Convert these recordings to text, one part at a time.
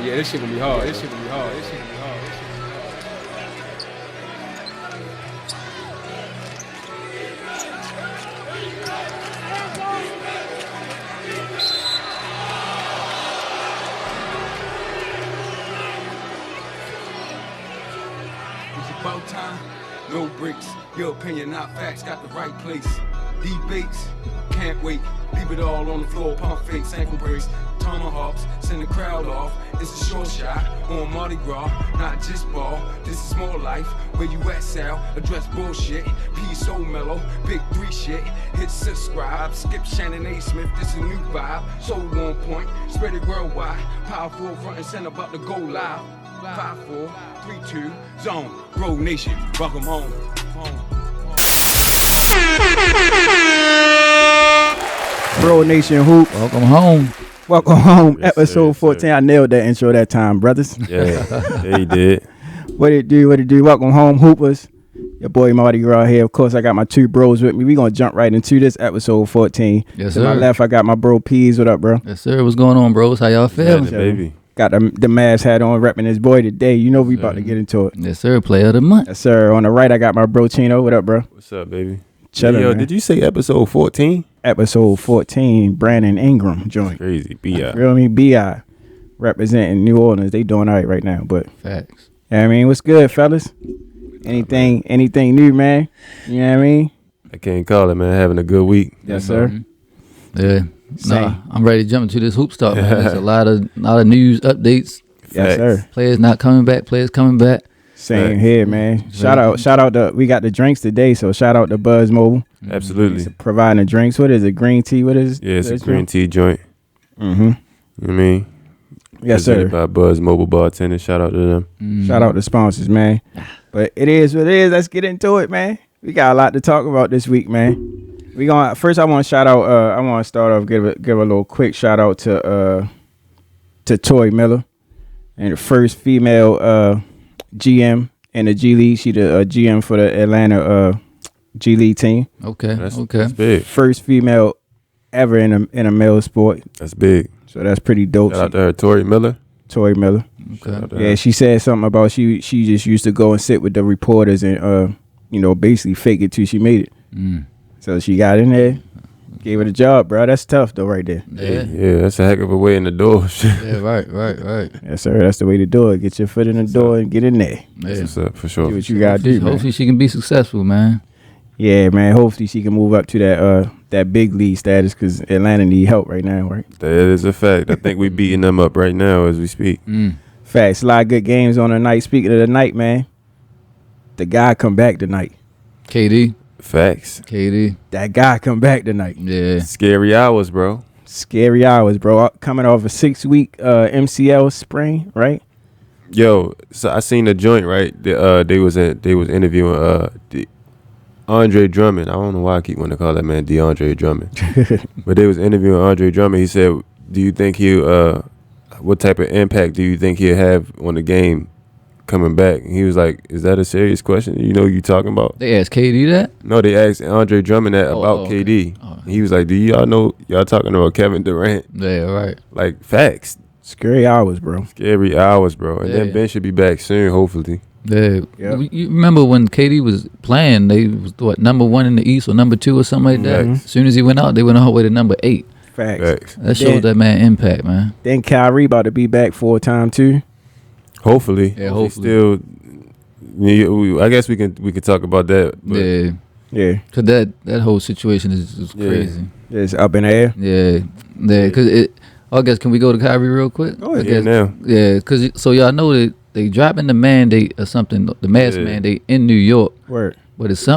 Yeah, this shit gonna be hard. This shit gonna be hard. This shit gonna be hard. This shit gonna be hard. It's about time, no breaks. Your opinion, not facts, got the right place. Debates, can't wait. Leave it all on the floor, pump fakes, ankle breaks, tomahawks, send the crowd off. It's a short shot on Mardi Gras, not just ball. This is more life. Where you at, Sal? Address bullshit. Peace so mellow, big 3 shit. Hit subscribe, skip Shannon A. Smith. This a new vibe, so on point. Spread it worldwide. Powerful front and center, about to go live. 5, 4, 3, 2, zone. Bro Nation, welcome home. Bro Nation Hoop. Welcome home. Welcome home. Yes, Episode sir, 14. I nailed that intro that time, brothers. Yeah, he did. What it do? What it do? Welcome home, Hoopers. Your boy Marty Gras here. Of course, I got my 2 bros with me. We gonna jump right into this episode 14. Yes, to my sir. left, I got my bro Peas. What up, bro? Yes, sir. What's going on, bros? How y'all feeling? Yeah, baby. Got the mask hat on, repping his boy today. You know we about to get into it. Yes, sir. Player of the month. Yes, sir. On the right, I got my bro Chino. What up, bro? What's up, baby? Chilling, Yo, man. did you say episode 14? Episode 14, Brandon Ingram joint. Crazy. B.I. Feel me? B.I. representing New Orleans. They doing all right now, but Facts. yeah, I mean, what's good, fellas? Anything new, man? You know what I mean? I can't call it, man. Having a good week. Yes, sir. Mhm. Yeah. Same. Nah, I'm ready to jump into this hoop talk, man. There's a lot of news updates. Yes, Facts. sir. Players not coming back. Players coming back. Same Right. here, man. Shout out to we got the drinks today, so shout out to Buzz Mobile Absolutely. providing the drinks. What is it? Green tea? What is? Yeah, it's a green tea joint. Mm-hmm. You know what I mean? Yes, Presented sir. by Buzz Mobile Bartender. Shout out to them. Shout out to sponsors, man. But it is what it is. Let's get into it, man. We got a lot to talk about this week, man. We going first. I want to shout out. I want to start off give a little quick shout out to Toy Miller, and the first female GM in the G League. She the GM for the Atlanta G League team. Okay. That's Okay. big. First female ever in a male sport. That's big. So that's pretty dope. Shout out to her, Tori Miller. Toy Miller. Shout out to Yeah, her. she said something about she just used to go and sit with the reporters and basically fake it till she made it. Mm. So she got in there, gave it a job, bro. That's tough though, right there. Yeah. Yeah, that's a heck of a way in the door. Yeah. Right. Yes, sir. That's the way to do it. Get your foot in the door and get in there. Yeah. What's up, for Do sure. what you gotta do, man. Hopefully she can be successful, man. Yeah, man. Hopefully she can move up to that big league status because Atlanta need help right now, right? That is a fact. I think we beating them up right now as we speak. Mm. Facts. A lot of good games on the night. Speaking of the night, man, the guy come back tonight. KD. That guy come back tonight. Yeah. Scary hours, bro. Scary hours, bro. Coming off a 6-week MCL sprain, right? Yo, so I seen the joint, right? They was interviewing Andre Drummond. I don't know why I keep wanting to call that man DeAndre Drummond. But they was interviewing Andre Drummond. He said, do you think what type of impact do you think he'll have on the game coming back? And he was like, is that a serious question? You know what you talking about? They asked KD that. No, they asked Andre Drummond that about okay. KD. Oh. He was like, do y'all know y'all talking about Kevin Durant? Yeah. Right. Like, facts. Scary hours, bro. Scary hours, bro. And then Yeah. Ben should be back soon, hopefully. Yeah. Yep. You remember when KD was playing? They was what, number 1 in the East or number 2 or something like that. Facts. As soon as he went out, they went all the way to number 8. Facts. Facts. That showed that man impact, man. Then Kyrie about to be back full time too. Hopefully. Yeah, He hopefully. still, I guess we can talk about that. But Yeah. Yeah, Cause that whole situation is Yeah. crazy. it's up in the air. Yeah. Cause it. I guess can we go to Kyrie real quick? Go ahead. I Yeah, guess- now. Yeah. Cause so y'all know that they dropping the mandate or something, the mask Yeah. mandate in New York. Word. But it's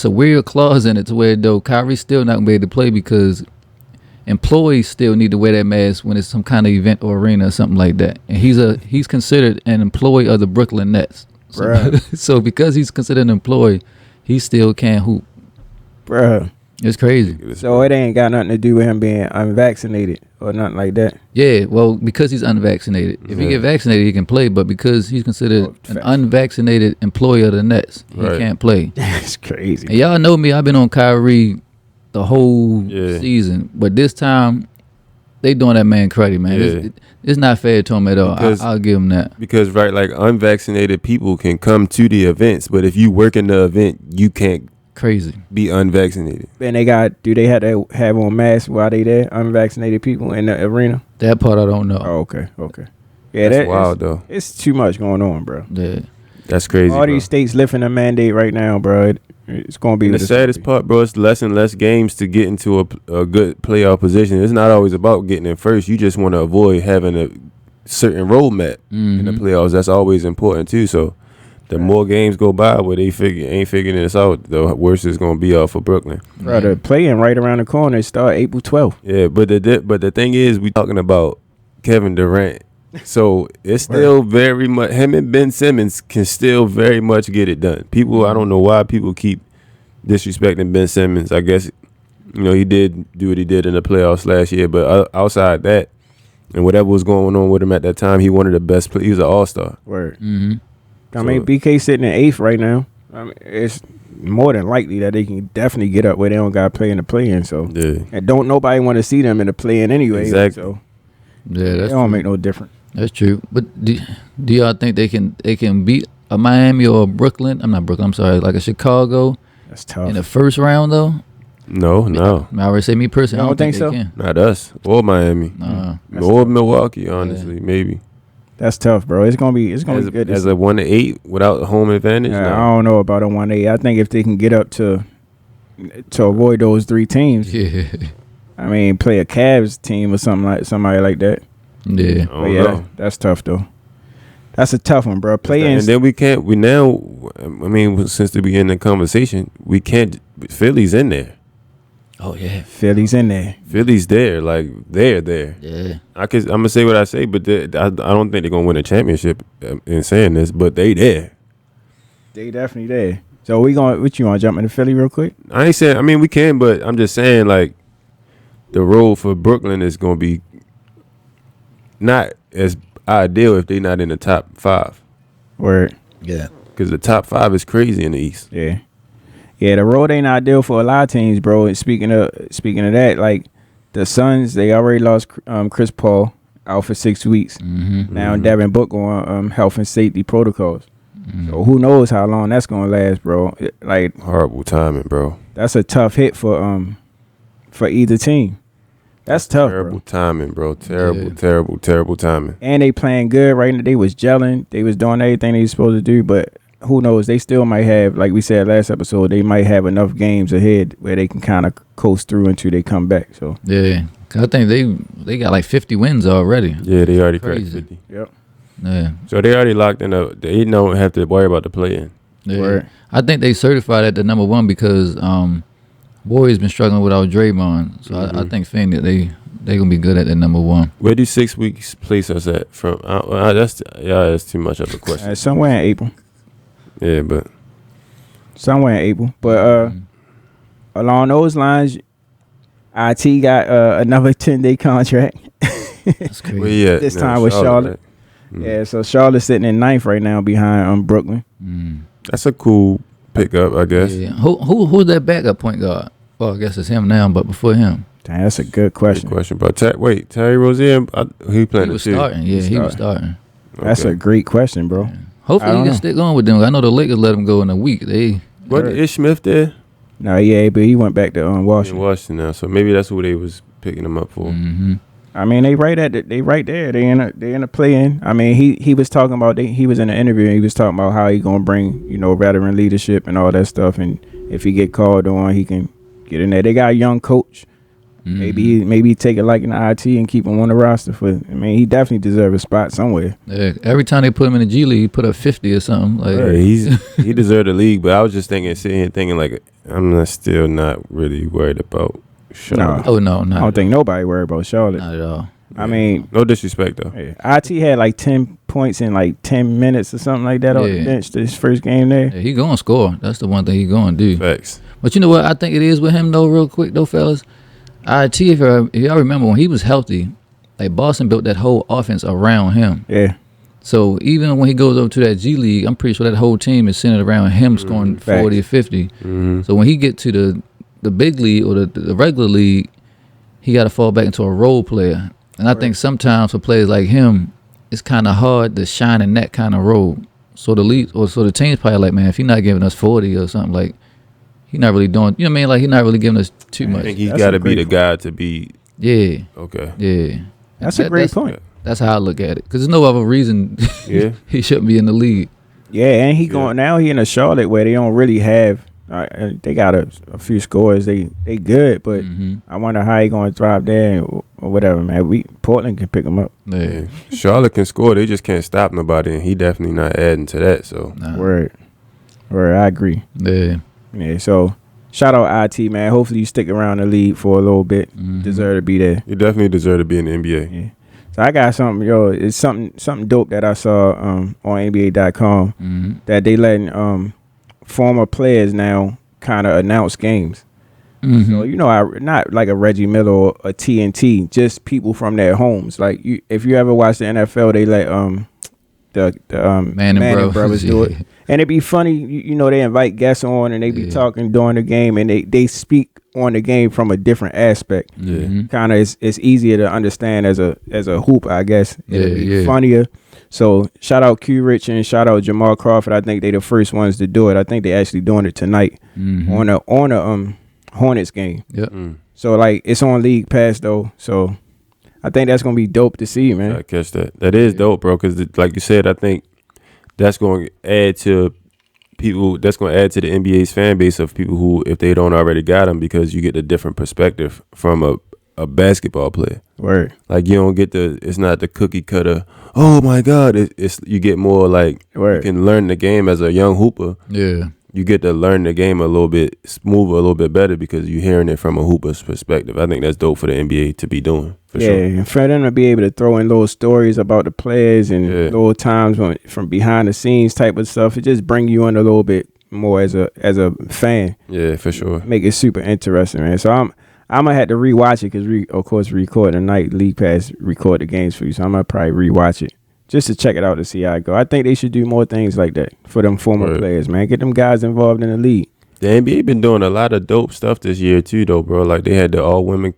a weird clause in it to where though Kyrie's still not gonna be able to play because employees still need to wear that mask when it's some kind of event or arena or something like that. And he's considered an employee of the Brooklyn Nets. So, Bruh. so because he's considered an employee, he still can't hoop. Bruh. It's crazy. So it ain't got nothing to do with him being unvaccinated or nothing like that. Yeah, well, because he's unvaccinated. If he Yeah. get vaccinated, he can play. But because he's considered an facts. unvaccinated employee of the Nets, he Right. can't play. That's crazy. And y'all know me. I've been on Kyrie the whole Yeah. season. But this time, they doing that man credit, man. Yeah. It's not fair to him at all. Because- I'll give him that. Because right, like unvaccinated people can come to the events, but if you work in the event, you can't Crazy. be unvaccinated. And do they have to have on masks while they there? Unvaccinated people in the arena? That part I don't know. Oh, okay. Yeah, That's wild though. It's too much going on, bro. Yeah. That's crazy. All bro. these states lifting a mandate right now, bro. It's gonna be And the saddest part, bro, it's less and less games to get into a good playoff position. It's not always about getting in first. You just want to avoid having a certain roadmap in the Mhm. playoffs. That's always important too. So the more games go by where they ain't figuring this out, the worse it's gonna be out for Brooklyn. Bro, the play-in right around the corner. It start April 12th. Yeah, but the thing is, we talking about Kevin Durant. So it's still very much him and Ben Simmons can still very much get it done. People, I don't know why people keep disrespecting Ben Simmons. I guess he did do what he did in the playoffs last year, but outside that and whatever was going on with him at that time, he one of the best. He was an all-star. Word. Mm-hmm. I mean, BK sitting in 8th right now. I mean, it's more than likely that they can definitely get up where they don't got to play in the play-in. So, Yeah, and don't nobody want to see them in the play-in anyway. Exactly. So Yeah, it that's don't true. make no difference. That's true. But do y'all think they can beat a Miami or a Brooklyn? I'm not Brooklyn. I'm sorry, like a Chicago That's tough. in the first round though. no, I already say me personally. You I don't think don't they think can. not us or Miami That's or tough. Milwaukee. Honestly, maybe That's tough, bro. It's gonna be good. as a 1-8 without home advantage. Yeah, no. I don't know about a 1-8. I think if they can get up to avoid those 3 teams, Yeah, I mean, play a Cavs team or somebody like that. yeah. I But don't yeah, know. that's tough though. That's a tough one, bro. Playing And then we now, I mean, since the beginning of the conversation, we can't, Philly's in there. Oh yeah, Philly's in there. Philly's there, like they're there. yeah. I'm gonna say what I say, but I don't think they're gonna win a championship in saying this, but they there. They definitely there. So what you want to jump into Philly real quick? I ain't saying, I mean, we can, but I'm just saying, like, the road for Brooklyn is gonna be not as ideal if they're not in the top 5, Word. Yeah. because the top 5 is crazy in the East. Yeah. Yeah, the road ain't ideal for a lot of teams, bro. And speaking of that, like the Suns, they already lost Chris Paul out for 6 weeks. Mm-hmm. Now Devin Booker on health and safety protocols. So who knows how long that's gonna last, bro? Like Horrible timing, bro. that's a tough hit for either team. That's tough, Terrible bro. timing, bro. Terrible, Yeah. terrible, terrible timing. And they playing good right now. They was gelling. They was doing everything they was supposed to do, but who knows? They still might have, like we said last episode, they might have enough games ahead where they can kind of coast through until they come back. So Yeah. 'Cause I think they got like 50 wins already. Yeah, they already cracked Crazy. 50. yep. Yeah. So they already locked in. They don't have to worry about the play-in. Yeah. Word. I think they certified at the number 1 because Warriors been struggling without Draymond. So I think Phoenix they gonna be good at the number 1. Where do 6 weeks place us at? From that's too much of a question. Somewhere in April. Yeah, but But along those lines, IT got another 10-day contract. That's crazy. where you at This now? time with Charlotte. right? Mm. Yeah, so Charlotte's sitting in 9th right now behind Brooklyn. Mm. That's a cool pickup, I guess. Yeah. Who's that backup point guard? Well, I guess it's him now, but before him, Damn, that's a good Good question. question, bro. Terry Rozier, he he playing was the 2. starting. Yeah, he was starting. That's a great question, bro. Hopefully I he don't can know. stick on with them. I know the Lakers let him go in a week. They What Ish Smith there No, yeah, but he went back to in Washington. Washington now, so maybe that's who they was picking him up for. mm-hmm. I mean, they right there. They in a play-in. I mean, he was talking about he was in an interview and he was talking about how he gonna bring veteran leadership and all that stuff, and if he get called on, he can get in there. They got a young coach. Mm-hmm. Maybe he take it like an IT and keep him on the roster for. I mean, he definitely deserves a spot somewhere. Yeah, every time they put him in the G League, he put up 50 or something. Like Yeah, he deserved the league, but I was just sitting here thinking like still not really worried about Charlotte. No. oh no, I not, don't think nobody worried about Charlotte. not at all. I mean, No disrespect though. yeah, IT had like 10 points in like 10 minutes or something like that on the Yeah. bench this first game there. Yeah, he gonna score. That's the one thing he gonna do. Facts. But you know what I think it is with him though, real quick though, fellas. IT, if y'all remember when he was healthy, like Boston built that whole offense around him. Yeah, So even when he goes over to that G League, I'm pretty sure that whole team is centered around him scoring 40 or 50. Mm-hmm. So when he get to the big league or the regular league, he got to fall back into a role player. And I think sometimes for players like him, it's kind of hard to shine in that kind of role. So the league, or so the team's probably like, man, if you're not giving us 40 or something, like, he's not really doing, you know what I mean? Like, he's not really giving us too much. I think he's That's got a to be the great guy to be. Yeah, Okay. yeah. That's a great point. That's how I look at it. Because there's no other reason Yeah. he shouldn't be in the league. Yeah, and he going now. He in a Charlotte where they don't really have. They got a few scores. They good, but I wonder how he going to thrive there or whatever, man. Portland can pick him up. Yeah. Charlotte can score. They just can't stop nobody, and he definitely not adding to that. So Nah. Word, I agree. Yeah. Yeah, so shout out IT, man. Hopefully you stick around the league for a little bit. Deserve to be there. you definitely deserve to be in the NBA. Yeah. So I got something, it's something dope that I saw on NBA.com that they letting former players now kind of announce games. So not like a Reggie Miller or a TNT, just people from their homes. Like if you ever watch the NFL, they let the Manning brothers do it, and it'd be funny. They invite guests on and they be talking during the game, and they speak on the game from a different aspect. Kind of it's easier to understand as a hoop, I guess. It'd be funnier. So shout out Q Rich and shout out Jamal Crawford. I think they the first ones to do it. I think they actually doing it tonight on the Hornets game. Yep. So like it's on League Pass though. So I think that's gonna be dope to see, man. I catch that. That is dope, bro. Because like you said, I think that's going to add to people. That's going to add to the NBA's fan base of people who, if they don't already got them, because you get a different perspective from a basketball player. Word. Like you don't get it's not the cookie cutter. Oh my God! It's you get more like Word. you can learn the game as a young hooper. Yeah. You get to learn the game a little bit smoother, a little bit better because you're hearing it from a hooper's perspective. I think that's dope for the NBA to be doing. For sure. And for them to be able to throw in little stories about the players and little times from behind the scenes type of stuff, it just bring you in a little bit more as a fan. Yeah, for sure. Make it super interesting, man. So I'm gonna have to rewatch it because of course we record tonight. League Pass record the games for you, so I'm gonna probably rewatch it just to check it out to see how it go. I think they should do more things like that for them former players, man. Get them guys involved in the league. The NBA been doing a lot of dope stuff this year too, though, bro. Like they had the all women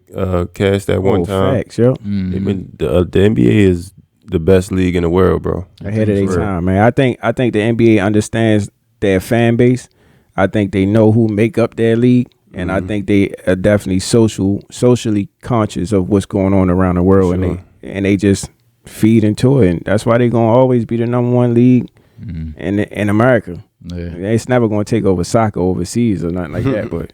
cast at one time. Facts, yo. They been, the NBA is the best league in the world, bro. Ahead of their time, man. I think the NBA understands their fan base. I think they know who make up their league, and I think they are definitely socially conscious of what's going on around the world, and they just feed into it, and that's why they're gonna always be the number one league in America. Yeah. It's never gonna take over soccer overseas or nothing like that. But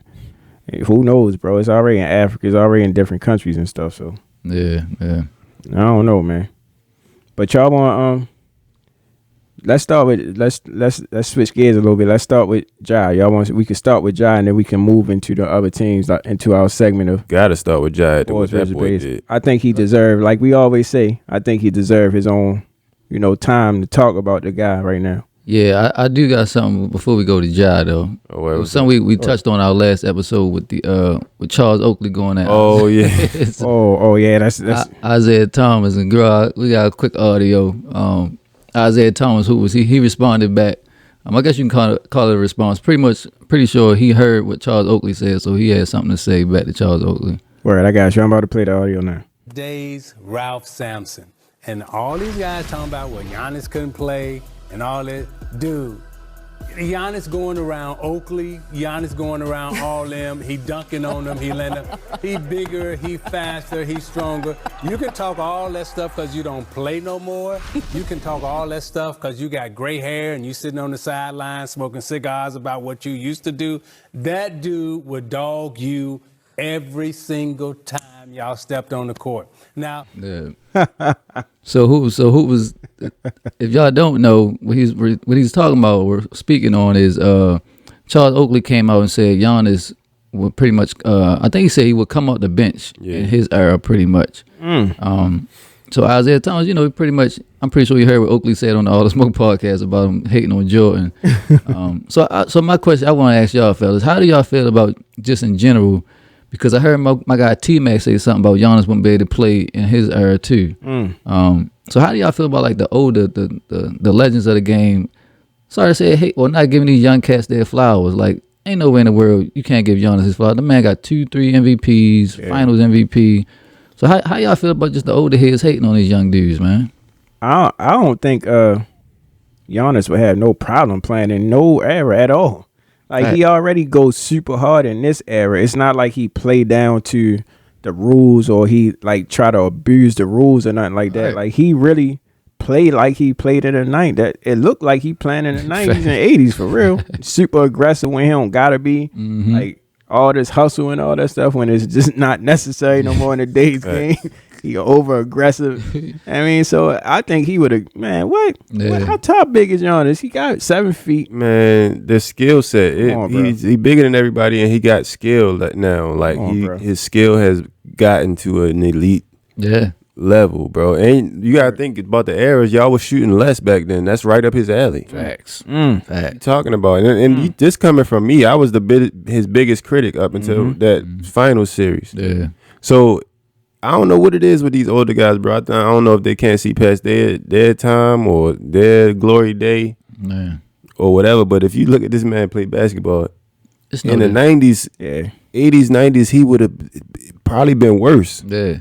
who knows, bro? It's already in Africa. It's already in different countries and stuff. So Yeah. I don't know, man. But y'all want let's start with let's switch gears a little bit. Let's start with Ja. We can start with Ja, and then we can move into the other teams, into our segment of Gotta start with Ja. What Boys that versus boy Bays. did. I think he deserved, like we always say, I think he deserved his own, time to talk about the guy right now. Yeah, I do got something before we go to Ja though. Oh, what was Something we touched on our last episode with the with Charles Oakley going out. Oh yeah. Oh yeah, that's Isaiah Thomas and girl. We got a quick audio. Isaiah Thomas, who was he responded back. I guess you can call it a response. Pretty sure he heard what Charles Oakley said, so he had something to say back to Charles Oakley. Word, I got you. I'm about to play the audio now. Days Ralph Sampson and all these guys talking about what Giannis couldn't play and all that. Dude, Giannis going around Oakley, Giannis going around all them, he dunking on them, he bigger, he faster, he stronger. You can talk all that stuff because you don't play no more. You can talk all that stuff because you got gray hair and you sitting on the sideline smoking cigars about what you used to do. That dude would dog you every single time y'all stepped on the court. Now, Yeah. So who was? If y'all don't know what he's talking about or speaking on is Charles Oakley came out and said Giannis would pretty much. I think he said he would come off the bench in his era, pretty much. So Isaiah Thomas, pretty much. I'm pretty sure you heard what Oakley said on the All the Smoke podcast about him hating on Jordan. So my question I want to ask y'all, fellas, how do y'all feel about just in general? Because I heard my guy T-Mac say something about Giannis wouldn't be able to play in his era too. So how do y'all feel about like the older, the legends of the game? Sorry to say, not giving these young cats their flowers. Like ain't no way in the world you can't give Giannis his flowers. The man got 2-3 MVPs, Finals MVP. So how y'all feel about just the older heads hating on these young dudes, man? I don't think Giannis would have no problem playing in no era at all. Like he already goes super hard in this era. It's not like he played down to the rules or he like try to abuse the rules or nothing like that. Right. Like he really played like he played in the 90s. That it looked like he playing in the 90s and 80s for real. Super aggressive when he don't gotta be. Like all this hustle and all that stuff when it's just not necessary no more in the day's game. He over aggressive. I mean, so I think he would have. Man, what? Yeah. How top big is Giannis? He got 7 feet. Man, the skill set. Come on, bro. He bigger than everybody, and he got skill now. Like Come on, bro. his skill has gotten to an elite Yeah. level, bro. And you gotta think about the eras. Y'all was shooting less back then. That's right up his alley. Facts. Mm. Facts. Talking about it. And this coming from me, I was his biggest critic up until that final series. Yeah. So I don't know what it is with these older guys, bro. I don't know if they can't see past their time or their glory day Man. or whatever. But if you look at this man play basketball It's in no the 90s, Yeah. 80s, 90s, he would have probably been worse. Yeah.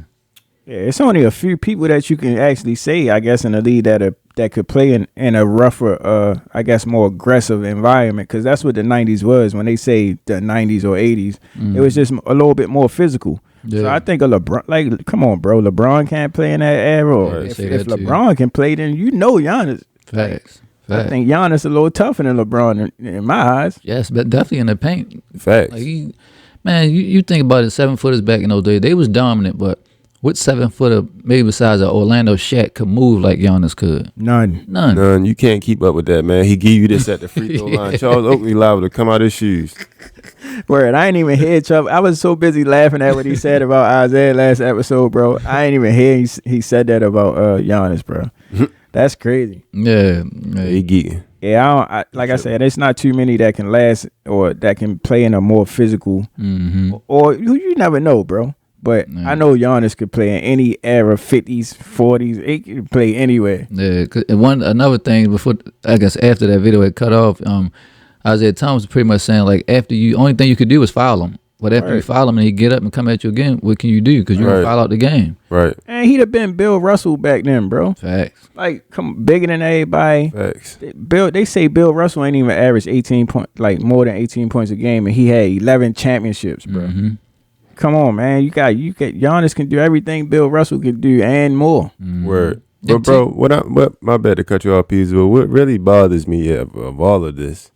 Yeah, it's only a few people that you can actually say, I guess, in the league that could play in a rougher, I guess, more aggressive environment. Because that's what the 90s was. When they say the 90s or 80s, it was just a little bit more physical. So Yeah. I think a LeBron, like, come on, bro, LeBron can't play in that era. Or Right, if say that too. LeBron can play, then you know Giannis. Facts. I Facts. think Giannis a little tougher than LeBron in my eyes. Yes, but definitely in the paint. Facts. Like you think about it, 7-footers back in those days, they was dominant, but what 7-footer, maybe besides Orlando Shaq, could move like Giannis could? None. None. None. You can't keep up with that, man. He give you this at the free throw line. Charles Oakley liable to come out his shoes. Word, I ain't even hear Chubb. I was so busy laughing at what he said about Isaiah last episode, bro. I ain't even hear he said that about Giannis, bro. That's crazy. Yeah. He geeking. Yeah, like I said, it's not too many that can last or that can play in a more physical. Or you never know, bro. But I know Giannis could play in any era, 50s, 40s. He could play anywhere. Yeah. Another thing before, I guess after that video had cut off, Isaiah Thomas was pretty much saying like only thing you could do is foul him. But after you foul him and he get up and come at you again, what can you do? Because you're gonna foul out the game. Right. And he'd have been Bill Russell back then, bro. Facts. Like, bigger than everybody. Facts. They say Bill Russell ain't even average 18 more than 18 points a game, and he had 11 championships, bro. Come on, man. You got Giannis can do everything Bill Russell could do and more. Word. But bro, what my bad to cut you off, Pease, but what really bothers me of all of this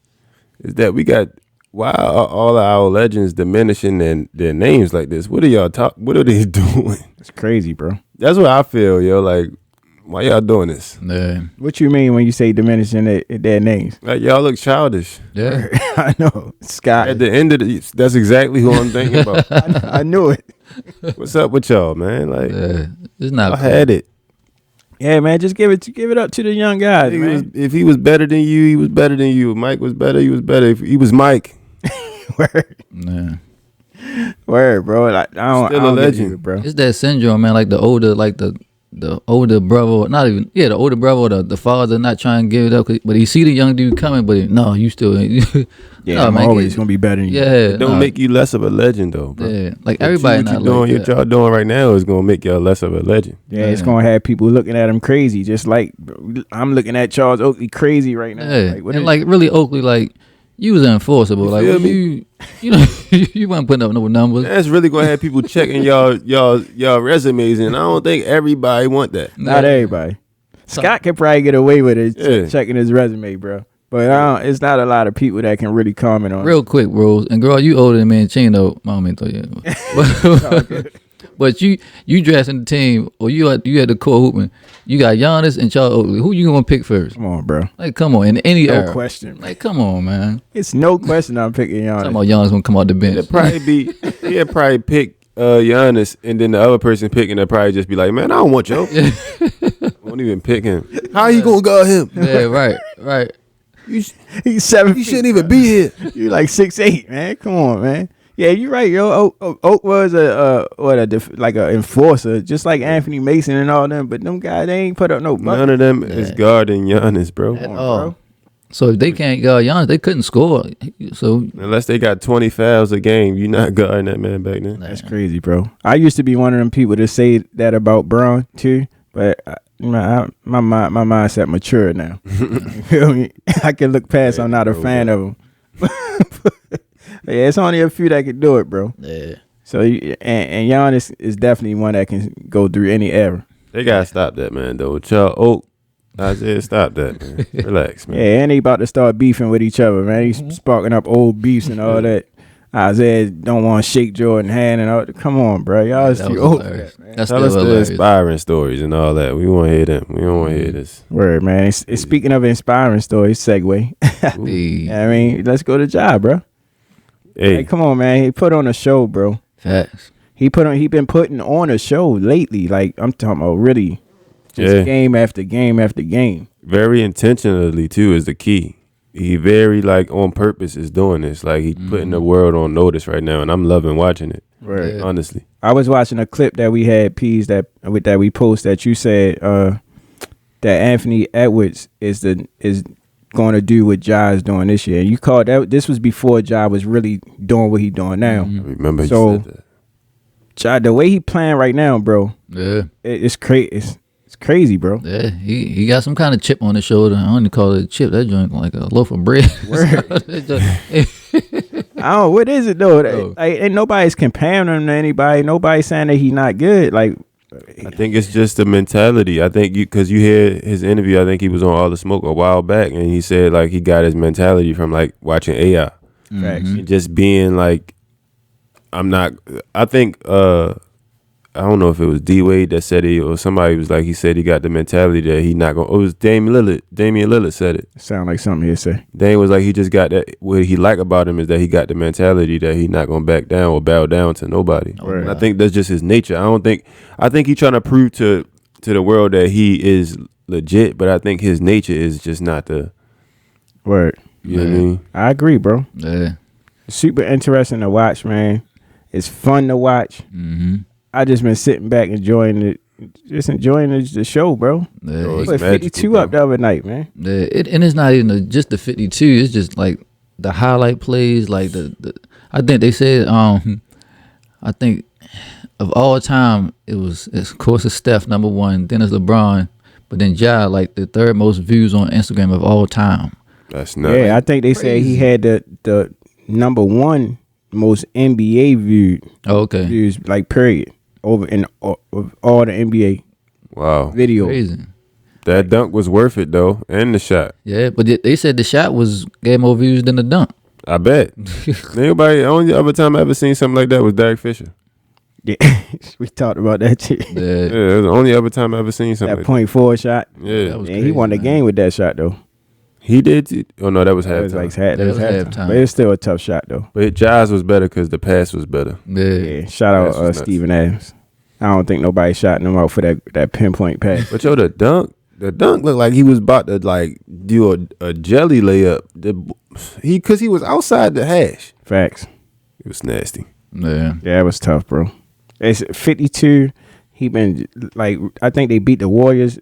is that we got why are all of our legends diminishing their names like this? What are y'all what are they doing? It's crazy, bro. That's what I feel, yo. Like, why y'all doing this? Yeah. What you mean when you say diminishing their names? Like, y'all look childish. Yeah. I know. Scott. At the end of that's exactly who I'm thinking about. I knew it. What's up with y'all, man? Like, Yeah. It's not I had it. Yeah, man. Just give it up to the young guys, man. If he was better than you, he was better than you. If Mike was better, he was better. If he was Mike, Word. Yeah. Word, bro. Like, I don't Still a get legend. you, bro. It's that syndrome, man. Like the older brother, not even the older brother, or the father not trying to give it up, but he see the young dude coming, but no, you still Yeah, no, I'm man, always gonna be better than you. yeah, it don't make you less of a legend, though, bro. yeah, like everybody what not you doing, like what that. y'all doing right now is gonna make y'all less of a legend. Yeah, it's gonna have people looking at him crazy, just like I'm looking at Charles Oakley crazy right now. Yeah, Like, what and is- like really Oakley, like you was enforceable, like feel when me? you know you weren't putting up no numbers. That's really gonna have people checking y'all resumes, and I don't think everybody want that. not everybody. Scott could probably get away with it Yeah. checking his resume, bro. But it's not a lot of people that can really comment on it. Real quick, bro, and girl, you older than me and Chino. Mom ain't told you. But you drafting the team, or you had the core hooping. You got Giannis and Charles Oakley. Who you gonna pick first? Come on, bro. Like, come on, in any No era. question. Like, come on, man. It's no question I'm picking Talking Giannis. about Giannis gonna come out the bench. It'd probably be he'd probably pick Giannis, and then the other person picking will probably just be like, man, I don't want Joe. Won't even pick him. How you gonna guard him? Yeah, right. He's 7 You feet. shouldn't even be here. You like 6'8", man. Come on, man. Yeah, you're right, yo. Oak was like a enforcer, just like Anthony Mason and all them. But them guys, they ain't put up no bucket. None of them is guarding Giannis, bro. At Come on, all. bro. So if they can't guard Giannis, they couldn't score. So Unless they got 20 fouls a game, you're not guarding that man back then. That's crazy, bro. I used to be one of them people to say that about Braun too, but my mindset matured now. You feel me? I can look past. I'm not a fan of him. Yeah, it's only a few that can do it, bro. yeah. So and Giannis is definitely one that can go through any era. They gotta stop that, man. Though, Oak, Isaiah, stop that, man. Relax, man. Yeah, and they about to start beefing with each other, man. He's sparking up old beefs and all that. Isaiah don't want to shake Jordan hand and all. Come on, bro. Y'all is That too was old. hilarious. That's Tell still us the hilarious. inspiring stories and all that. We want to hear them. We don't want to hear this. Word, man. It's speaking of inspiring stories, segue. Hey, I mean, let's go to Ja, bro. Hey, Hey, come on, man. He put on a show, bro. facts. He been putting on a show lately. Like, I'm talking about really just Yeah. game after game after game. very intentionally too is the key. He very like on purpose is doing this. Like he putting the world on notice right now, and I'm loving watching it. Right. Yeah. Honestly, I was watching a clip that we had P's that we post that you said that Anthony Edwards is going to do what Ja is doing this year. You called that this was before Ja was really doing what he doing now. I remember he So- said that. Ja, the way he playing right now, bro, Yeah, it's crazy. It's crazy, bro. yeah. He got some kind of chip on his shoulder. I only call it a chip. That joint like a loaf of bread. I don't. What is it though? Oh. Like, ain't nobody's comparing him to anybody. Nobody's saying that he not good. Like, I think it's just the mentality. I think because you hear his interview, I think he was on All the Smoke a while back, and he said like he got his mentality from like watching AI facts. and just being like, I'm not. I think I don't know if it was D Wade that said it or somebody was like he said he got the mentality that he not gonna. It was Damian Lillard. Damian Lillard said it. Sound like something he'd say. Dame was like he just got that. What he like about him is that he got the mentality that he not gonna back down or bow down to nobody. Right. And I think that's just his nature. I think he trying to prove to the world that he is legit, but I think his nature is just not the. Word. You know what I mean? I agree, bro. Yeah. Super interesting to watch, man. It's fun to watch. Mm-hmm. I just been sitting back enjoying it, just enjoying the show, bro. Yeah. Oh, it's Put magical, 52 bro. up the other night, man. Yeah, and it's not even just the 52. It's just like the highlight plays. Like the I think they said I think of all time it's of course it's Steph #1, then it's LeBron, but then Ja like the third most views on Instagram of all time. That's nuts. Yeah, I think they said he had the #1 most NBA viewed Oh, okay, views, like period, over in all the NBA Wow. videos. crazy. That dunk was worth it though, and the shot. Yeah, but they said the shot gave more views than the dunk. I bet. Anybody? Only other time I ever seen something like that was Derek Fisher. Yeah, we talked about that too. Yeah, Yeah, it was the only other time I ever seen something. That Like .4 shot. that. Yeah, that was And he crazy, won the man. game with that shot though. he did. Oh no, that was That was halftime. like That was halftime. halftime. But it's still a tough shot though. But Jaws was better because the pass was better. Yeah, Yeah, shout out Pass was nuts. Steven Adams. I don't think nobody shot him out for that pinpoint pass. But yo, the dunk looked like he was about to like do a jelly layup. Because he was outside the hash. Facts. It was nasty. yeah. Yeah, it was tough, bro. It's 52. He been like, I think they beat the Warriors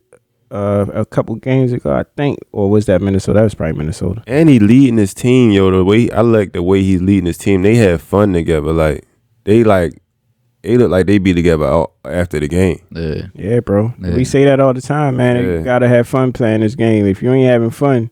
a couple games ago, I think, or was that Minnesota? That was probably Minnesota. And he leading his team, yo. I like the way he's leading his team. They have fun together. They look like they be together after the game. Yeah. Yeah, bro. Yeah. We say that all the time, man. Yeah. You gotta have fun playing this game. If you ain't having fun,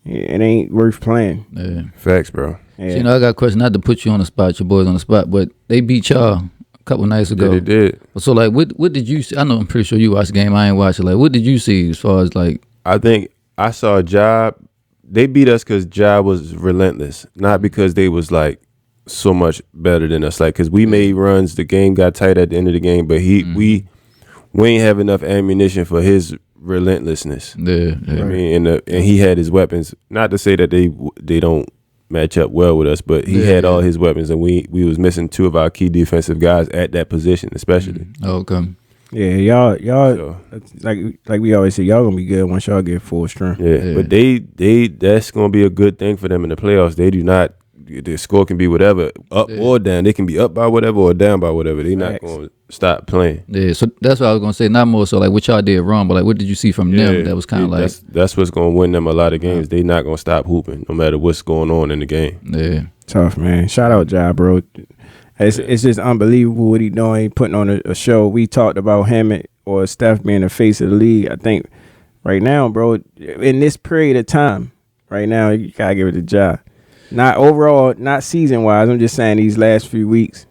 it ain't worth playing. Yeah. Facts, bro. Yeah. So, you know, I got a question. Not to put you on the spot, your boys on the spot, but they beat y'all a couple nights Yeah, ago. they did. So, like, what did you see? I know I'm pretty sure you watched the game. I ain't watched it. Like, what did you see as far as like? I think I saw Ja. They beat us because Ja was relentless, not because they was like so much better than us. Like, because we made runs, the game got tight at the end of the game, but we ain't have enough ammunition for his relentlessness. Yeah, You know yeah. what I mean, and he had his weapons. Not to say that they don't match up well with us, but he had all his weapons, and we was missing two of our key defensive guys at that position, especially. Okay. Yeah, y'all, So, like we always say, y'all gonna be good once y'all get full strength. yeah, but they that's gonna be a good thing for them in the playoffs. They do not the score can be whatever, up or down. They can be up by whatever or down by whatever. They not Facts. going to stop playing. Yeah, so that's what I was gonna say. Not more so like what y'all did wrong, but like what did you see from them that was kind of like that's what's going to win them a lot of games. They not going to stop hooping no matter what's going on in the game. yeah. Tough, man. Shout out, Ja, bro. It's just unbelievable what he doing. He putting on a show. We talked about him or Steph being the face of the league. I think right now, bro, in this period of time, right now, you gotta give it to Ja. Not overall, not season wise. I'm just saying these last few weeks.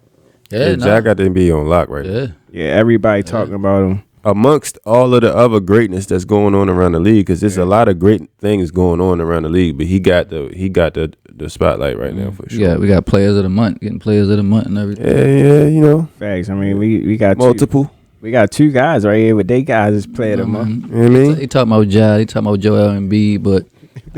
Yeah, Ja got to be on lock right now. yeah. Yeah, everybody talking about him. Amongst all of the other greatness that's going on around the league, because there's a lot of great things going on around the league, but he got the spotlight right now for sure. Yeah, we got players of the month, getting players of the month and everything. Yeah, you know, Facts. I mean, we got multiple. We got two guys right here with they guys as player of the month. You know what I mean? He talking about Ja, he talking about Joel Embiid, but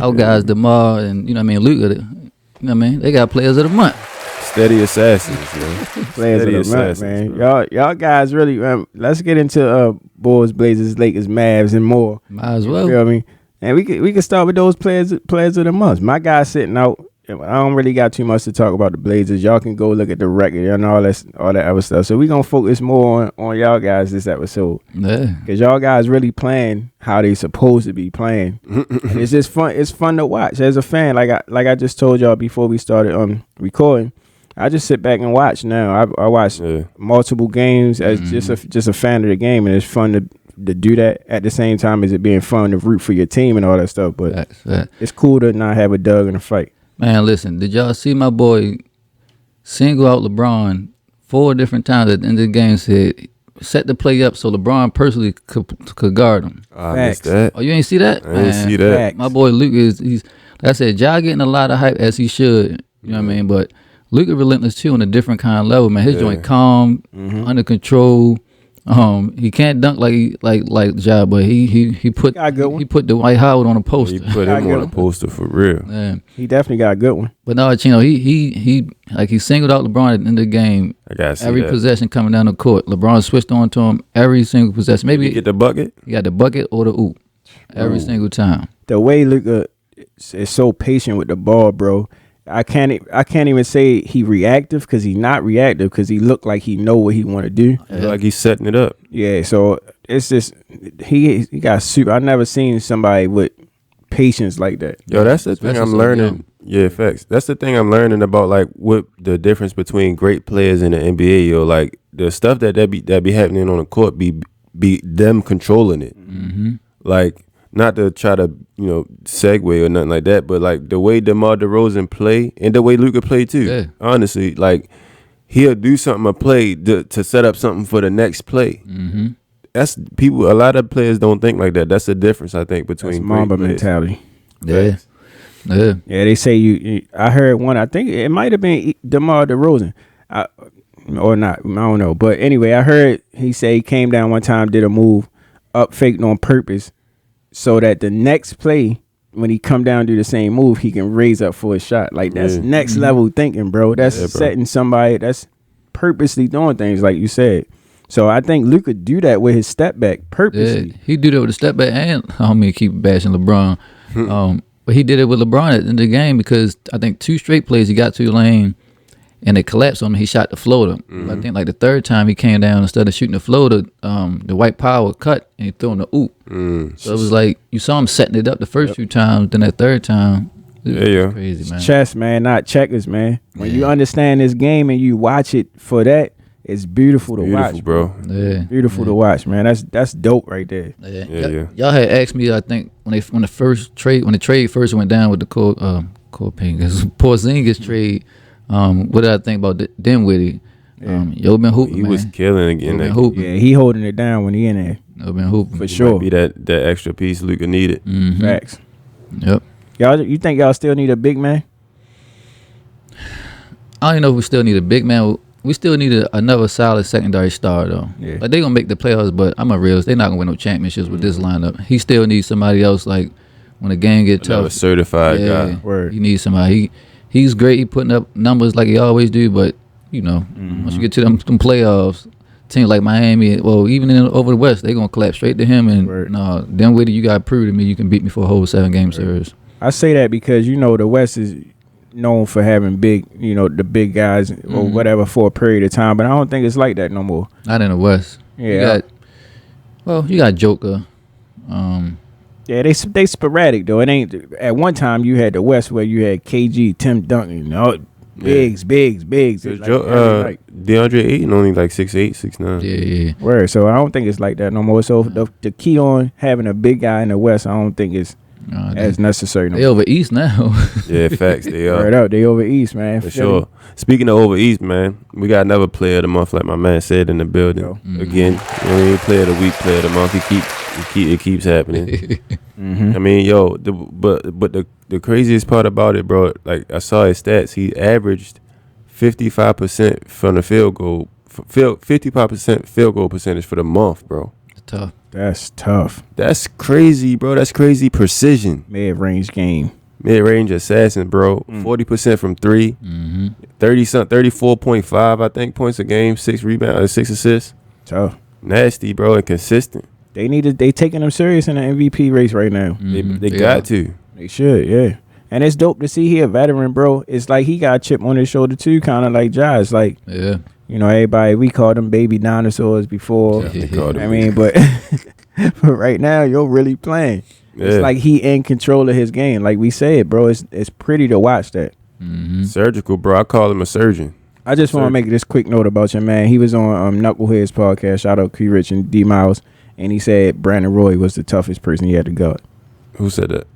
our guys DeMar and you know what I mean, Luka, you know what I mean? They got players of the month. Steady assassins, man. Players Steady of the month, assassins, man. bro. Y'all guys really. Let's get into Bulls, Blazers, Lakers, Mavs, and more. Might as You well. feel me? And we can start with those players of the month. My guy's sitting out. I don't really got too much to talk about the Blazers. Y'all can go look at the record and all that other stuff. So we gonna focus more on y'all guys this episode. Yeah. Cause y'all guys really playing how they supposed to be playing. And it's just fun. It's fun to watch as a fan. Like I just told y'all before we started recording. I just sit back and watch now. I watch multiple games as just a fan of the game, and it's fun to do that at the same time as it being fun to root for your team and all that stuff. But it's cool to not have a dog in a fight. Man, listen, did y'all see my boy single out LeBron 4 different times at the end of the game, said set the play up so LeBron personally could guard him. I missed that. Oh, you ain't see that? I didn't see that. Facts. My boy Luke he's like I said, Ja getting a lot of hype as he should. You know what I mean? But Luke is relentless too on a different kind of level, man. His joint calm, under control. He can't dunk like Ja, but he put Got a good one. he put Dwight Howard on a He poster. put him on a poster for real. Man. He definitely got a good one. But no, you know, he singled out LeBron at the end of the game. I gotta see Every that. possession coming down the court, LeBron switched on to him every single possession. Maybe You get the bucket. he got the bucket or the oop every single time. The way Luka is so patient with the ball, bro. I can't even say he reactive because he's not reactive because he looked like he know what he want to do. Like he's setting it up. Yeah, so it's just he got super. I never seen somebody with patience like that. Yo, that's the thing Especially I'm so learning. young. Yeah, facts. That's the thing I'm learning about, like, what the difference between great players in the NBA. Yo, like the stuff that be happening on the court be them controlling it. Like, not to try to segue or nothing like that, but like the way DeMar DeRozan play and the way Luka play too. Yeah. Honestly, like he'll do something a play to set up something for the next play. That's people. A lot of players don't think like that. That's the difference, I think, between That's great Mamba players. mentality. Yeah, yeah. Yeah, they say you. I heard one. I think it might have been DeMar DeRozan, or not. I don't know. But anyway, I heard he say he came down one time, did a move, up faked on purpose, so that the next play when he come down do the same move, he can raise up for a shot. Like that's next level thinking, bro. That's bro. setting somebody. That's purposely doing things like you said. So I think Luka do that with his step back purposely. Yeah, he do that with a step back, and I don't mean to keep bashing LeBron, but he did it with LeBron at the end of the game because I think 2 straight plays he got to the lane and it collapsed on him. He shot the floater. I think like the 3rd time he came down, instead of shooting the floater, the white power cut and he threw in the oop. So it was like you saw him setting it up the first 2 times, then that 3rd time, it was Yeah. crazy, man. Chess, man, not checkers, man. When you understand this game and you watch it for that, it's beautiful to Beautiful, watch, bro. Yeah, Beautiful to watch, man. That's dope right there. yeah. Yeah. Y'all had asked me, I think when the trade first went down with the Porzingis trade. What did I think about Dinwiddie? Yo been hooping, He man. was killing again. Been That hooping. Yeah, he holding it down when he in there Yo been hooping for sure. Might be that extra piece Luka needed. Facts. Yep. Y'all, you think y'all still need a big man? I don't even know if we still need a big man. We still need another solid secondary star though. Yeah. Like they gonna make the playoffs, but I'm a realist. They're not gonna win no championships with this lineup. He still needs somebody else. Like when the game get Another tough, certified guy. Word. he needs somebody. He's great. He putting up numbers like he always do, but once you get to them playoffs, teams like Miami, well, even over the West, they gonna collapse straight to him. And Word. no, Dinwiddie, you gotta prove to me you can beat me for a whole 7-game series. I say that because the West is known for having big, the big guys or whatever for a period of time. But I don't think it's like that no more. Not in the West. Yeah. You got Joker. Yeah, they sporadic though. It ain't at one time you had the West where you had KG, Tim Duncan, bigs. It's like every night. DeAndre Ayton only like 6'8", 6'9". Yeah. Word. So I don't think it's like that no more. So the key on having a big guy in the West, I don't think it's as necessary no They more. over East now. Yeah, facts. They are. Word up, they over East, man. For sure. Speaking of over East, man, we got another player of the month, like my man said in the building. Again, player of the week, player of the month. It keeps happening. I mean, but the craziest part about it, bro, like I saw his stats. He averaged 55% from the field goal, 55% field goal percentage for the month, bro. Tough. That's tough. That's crazy, bro. That's crazy precision. Mid-range game. Mid-range assassin, bro. 40% from 3. 34.5, I think, points a game, 6 rebounds, 6 assists. Tough. Nasty, bro, and consistent. They taking them serious in the MVP race right now. They got to. They should, yeah. And it's dope to see he a veteran, bro. It's like he got a chip on his shoulder too, kind of like Josh. Like, everybody, we called them baby dinosaurs before. I mean, but right now, you're really playing. Yeah. It's like he in control of his game. Like we said, bro, it's pretty to watch that. Surgical, bro. I call him a surgeon. I just want to make this quick note about your man. He was on Knuckleheads podcast. Shout out Q Rich and D Miles. And he said Brandon Roy was the toughest person he had to guard. Who said that?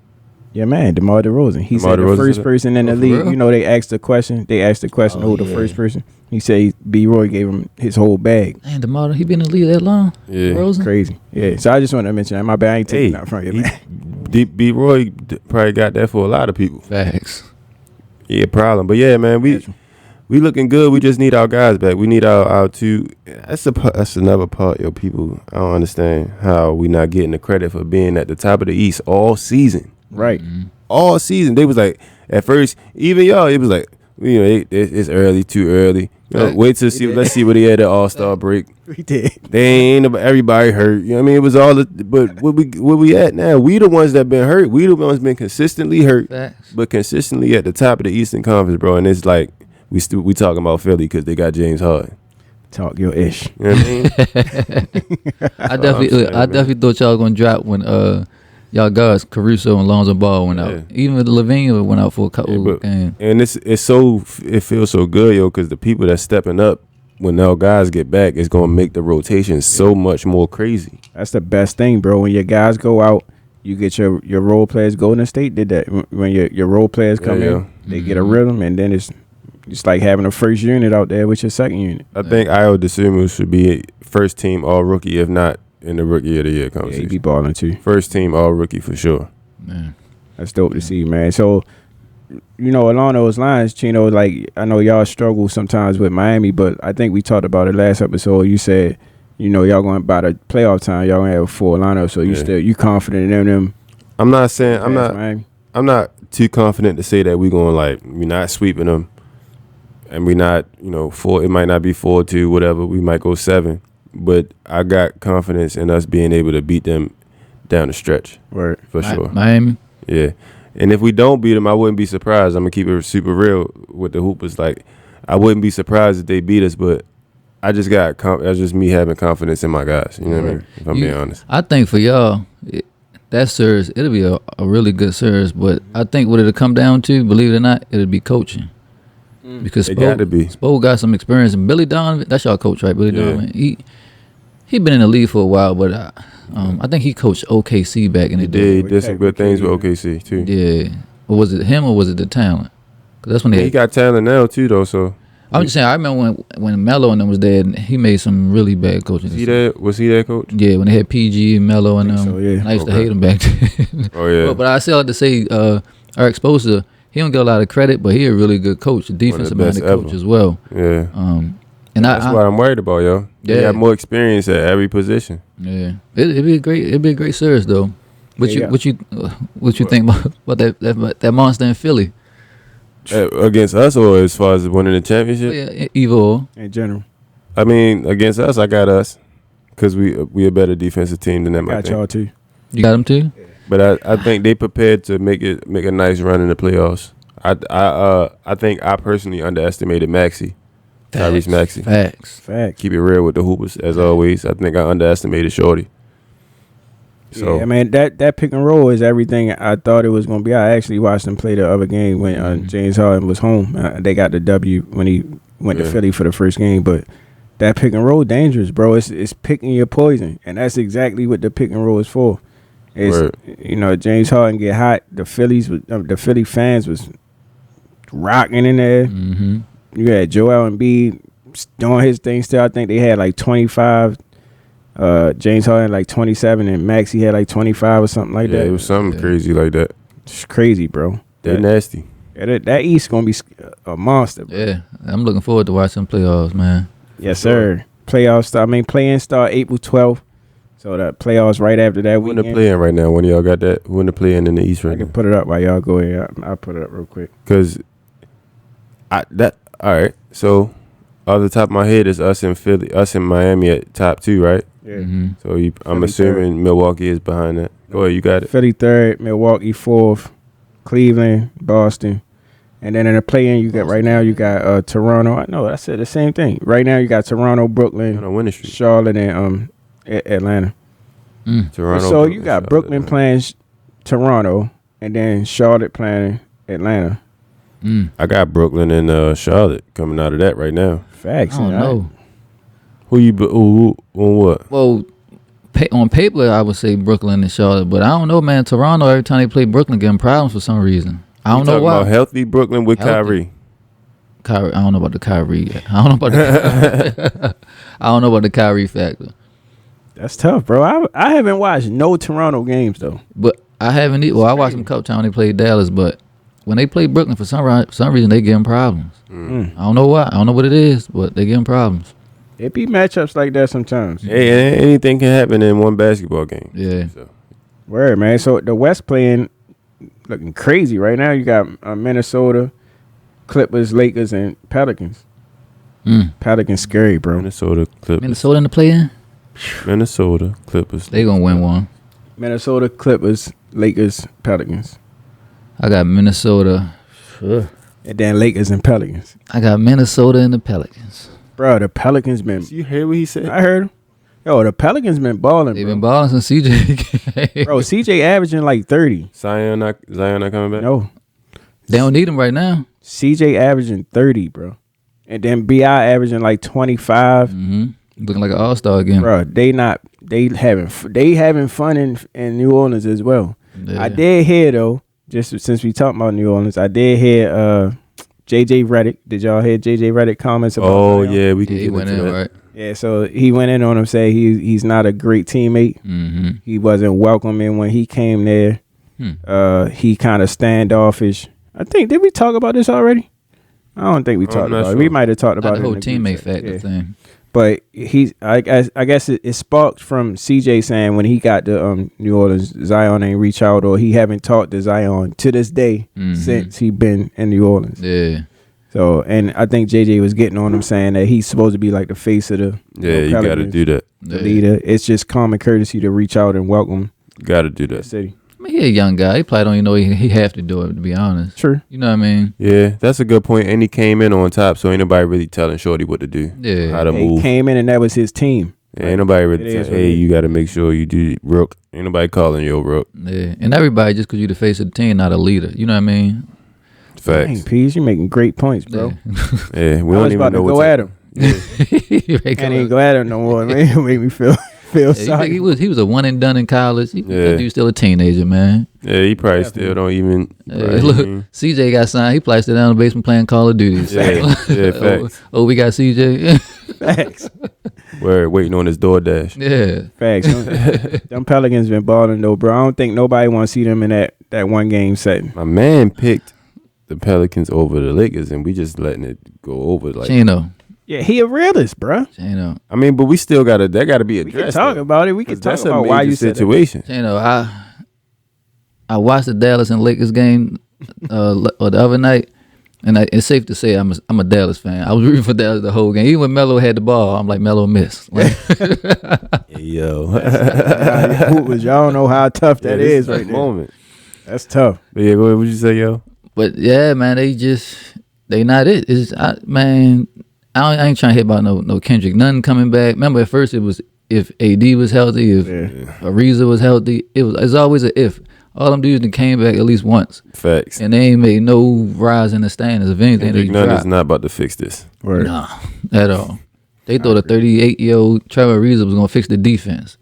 Yeah, man, DeMar DeRozan. He DeMar said the DeRozan first said person in the league. real? They asked the question. Who the first person? He said B. Roy gave him his whole bag. Man, DeMar, he been in the league that long? Yeah. Rosen? Crazy. Yeah. So I just wanted to mention that. My bad. I ain't taking that from you, man. B. Roy probably got that for a lot of people. Facts. Yeah, problem. But yeah, man, we looking good. We just need our guys back. We need our two. That's another part, yo. People, I don't understand how we not getting the credit for being at the top of the East all season. Right. All season, they was like at first, even y'all, it was like it's early, too early. Wait to see. Let's see what he had at All-Star break. We did. They ain't everybody hurt. You know what I mean? It was all. But where we at now? We the ones that been hurt. We the ones been consistently hurt, Facts. but consistently at the top of the Eastern Conference, bro. And it's like we talking about Philly because they got James Harden. Talk your ish. You know what I mean? I definitely thought y'all gonna drop when y'all guys Caruso and Lonzo Ball went out. Yeah. Even with Levine went out for a couple games. And it feels so good, yo, because the people that's stepping up when our guys get back is gonna make the rotation so much more crazy. That's the best thing, bro. When your guys go out, you get your role players. Golden State did that. When your role players come in, they get a rhythm, and then it's like having a first unit out there with your second unit. I think Ayo Dosunmu should be first team all rookie, if not in the rookie of the year Yeah, he conversation. be balling too. First team all rookie for sure. Man. That's dope to see, man. So, along those lines, Chino, like I know y'all struggle sometimes with Miami, but I think we talked about it last episode. You said, y'all going by the playoff time, y'all gonna have a full lineup. So you confident in them? I'm not saying Miami? I'm not too confident to say that we're not sweeping them, and we not 4. It might not be 4-2, whatever. We might go 7, but I got confidence in us being able to beat them down the stretch. Word. For sure. Miami. Yeah. And if we don't beat them, I wouldn't be surprised. I'm going to keep it super real with the Hoopers. Like, I wouldn't be surprised if they beat us, but I just got that's just me having confidence in my guys. You know what I mean? If I'm being honest. I think for y'all, that series, it'll be a really good series, but I think what it'll come down to, believe it or not, it'll be coaching. Because It got to be. Spo got some experience. And Billy Donovan, that's y'all coach, right? Billy Donovan. He been in the league for a while, but I think he coached OKC back in the day. He did some good things with OKC, too. Yeah. Or was it him or was it the talent? Because that's when He got talent now, too, though, so. I'm just saying, I remember when Melo and them was there, and he made some really bad coaching. Was he that coach? Yeah, when they had PG and Melo and them. so, yeah. I used to hate him back then. Oh, yeah. But I still like to say, Eric Spoelstra, he don't get a lot of credit, but he a really good coach, a defensive-minded best coach ever. as well. Yeah. And That's what I'm worried about, yo. They Yeah. have more experience at every position. Yeah, it'd be a great series though. What you think about that monster in Philly? Against us or as far as winning the championship? Yeah, Evo. In general. I mean, against us, I got us. Because we a better defensive team than them, I Got think. y'all too. You got them too? But I think they prepared to make a nice run in the playoffs. I think I personally underestimated Maxey. Tyrese Maxey. Facts. Keep it real with the hoopers as always. I think I underestimated Shorty. So yeah, I mean that pick and roll is everything I thought it was gonna be. I actually watched them play the other game when James Harden was home. They got the W when he went to Philly for the first game, but that pick and roll dangerous, bro. It's picking your poison, and that's exactly what the pick and roll is for. It's James Harden get hot. The Philly fans was rocking in there. Mm-hmm. You had Joel Embiid doing his thing still. I think they had like 25. James Harden like 27, and Maxey had like 25 or something like that. It was something crazy like that. It's crazy, bro. They're nasty. That East gonna be a monster, bro. Yeah, I'm looking forward to watching playoffs, man. Yes, sir. Play-in start April 12th. So the playoffs right after that Who in weekend. the play-in right now? When y'all got that? Who in the play-in in the East I right can now? put it up while y'all go ahead. I'll put it up real quick. Because all right. So off the top of my head is us in Philly, us in Miami at top 2, right? Yeah. Mm-hmm. So I'm Philly assuming Milwaukee is behind that. Go ahead, you got it. Philly 3rd, Milwaukee 4th, Cleveland, Boston. And then in the play-in, you got right now you got Toronto. I know I said the same thing. Right now you got Toronto, Brooklyn, On a winning streak. Charlotte, and Atlanta. Toronto. So you got Charlotte, Brooklyn man. playing Toronto, and then Charlotte playing Atlanta. I got Brooklyn and Charlotte coming out of that right now. Facts. I don't know. Who on what? Well, on paper, I would say Brooklyn and Charlotte, but I don't know, man. Toronto, every time they play Brooklyn, getting problems for some reason. I don't know Talking why. about healthy Brooklyn with Healthy. Kyrie. I don't know about the Kyrie. I don't know about the I don't know about the Kyrie factor. That's tough, bro. I haven't watched no Toronto games though. But I haven't. I watched them a couple times when they played Dallas, but when they play Brooklyn, for some reason, they getting problems. I don't know why. I don't know what it is, but they getting problems. It be matchups like that sometimes. Hey, anything can happen in one basketball game. Yeah. So, Word, man. So the West playing looking crazy right now. You got Minnesota, Clippers, Lakers, and Pelicans. Pelicans scary, bro. Minnesota Clippers. Minnesota in the play-in? Minnesota Clippers. They gonna win one. Minnesota, Clippers, Lakers, Pelicans. I got Minnesota. And then Lakers and Pelicans. I got Minnesota and the Pelicans. Bro, the Pelicans been. You hear what he said? I heard him. Yo, the Pelicans been balling, They've bro. been balling since CJ. Bro, CJ averaging like 30. Zion not coming back? No, They don't need him right now. CJ averaging 30, bro. And then BI averaging like 25. Looking like an all-star again. Bro, they having fun in New Orleans as well. Yeah. I did hear though, just since we talking about New Orleans, I did hear JJ Redick. Did y'all hear JJ Redick comments about Oh, Zion? yeah, we can Yeah, he get went into in, that. right? Yeah, so he went in on him, say he's not a great teammate. He wasn't welcoming when he came there. He kind of standoffish. I think, did we talk about this already? I don't think we talked not about it. sure. We might have talked about Not it. the whole in the group teammate chat. factor Yeah. thing. But I guess it sparked from CJ saying when he got to New Orleans, Zion ain't reach out, or he haven't talked to Zion to this day since he been in New Orleans. Yeah. So, and I think JJ was getting on him saying that he's supposed to be like the face of the Yeah, you got to Pelicans, do that. the leader. It's just common courtesy to reach out and welcome You got to do the that. city. I mean, he a young guy. He probably don't even know he have to do it, to be honest. True. You know what I mean? Yeah, that's a good point. And he came in on top, so ain't nobody really telling Shorty what to do. Yeah. How to He move. came in and that was his team. Yeah, ain't nobody It really is saying, what hey, it is. you got to make sure you do Rook. Ain't nobody calling you Rook. Yeah. And everybody, just because you the face of the team, not a leader. You know what I mean? Dang, Facts. Pease, you making great points, bro. Yeah, we I don't was even about know to what go to- at him. Yeah. Can't even go at him no more, man. It make me feel sorry. He was a one and done in college. Yeah. That dude's still a teenager, man. Yeah, he probably still don't even. Look, CJ got signed. He probably still down in the basement playing Call of Duty. Yeah, yeah, facts. Oh, we got CJ. Facts. We're waiting on his DoorDash. Yeah. Facts. Them Pelicans been balling though, bro. I don't think nobody want to see them in that one game setting. My man picked the Pelicans over the Lakers, and we just letting it go over. Like, Chino. Yeah, he a realist, bro. Chino. I mean, but we still gotta. That gotta be We addressed. can talk though. about it. We can 'Cause talk that's about a why major you said that. situation. Chino, I watched the Dallas and Lakers game the other night, and it's safe to say I'm a Dallas fan. I was rooting for Dallas the whole game. Even when Melo had the ball, I'm like, Melo missed. Like, Yo, Y'all don't know how tough that Yeah, this is right there. moment. That's tough. But yeah, go ahead. What you say, yo? But yeah, man, they not it. It's I ain't trying to hit about no Kendrick. Nothing coming back. Remember at first it was if AD was healthy, if Ariza was healthy. It's always a if. All them dudes that came back at least once. Facts. And they ain't made no rise in the standings. If anything, Kendrick they Nunn dropped. is not about to fix this. Word. Nah, at all. They thought a 38-year-old Trevor Ariza was gonna fix the defense.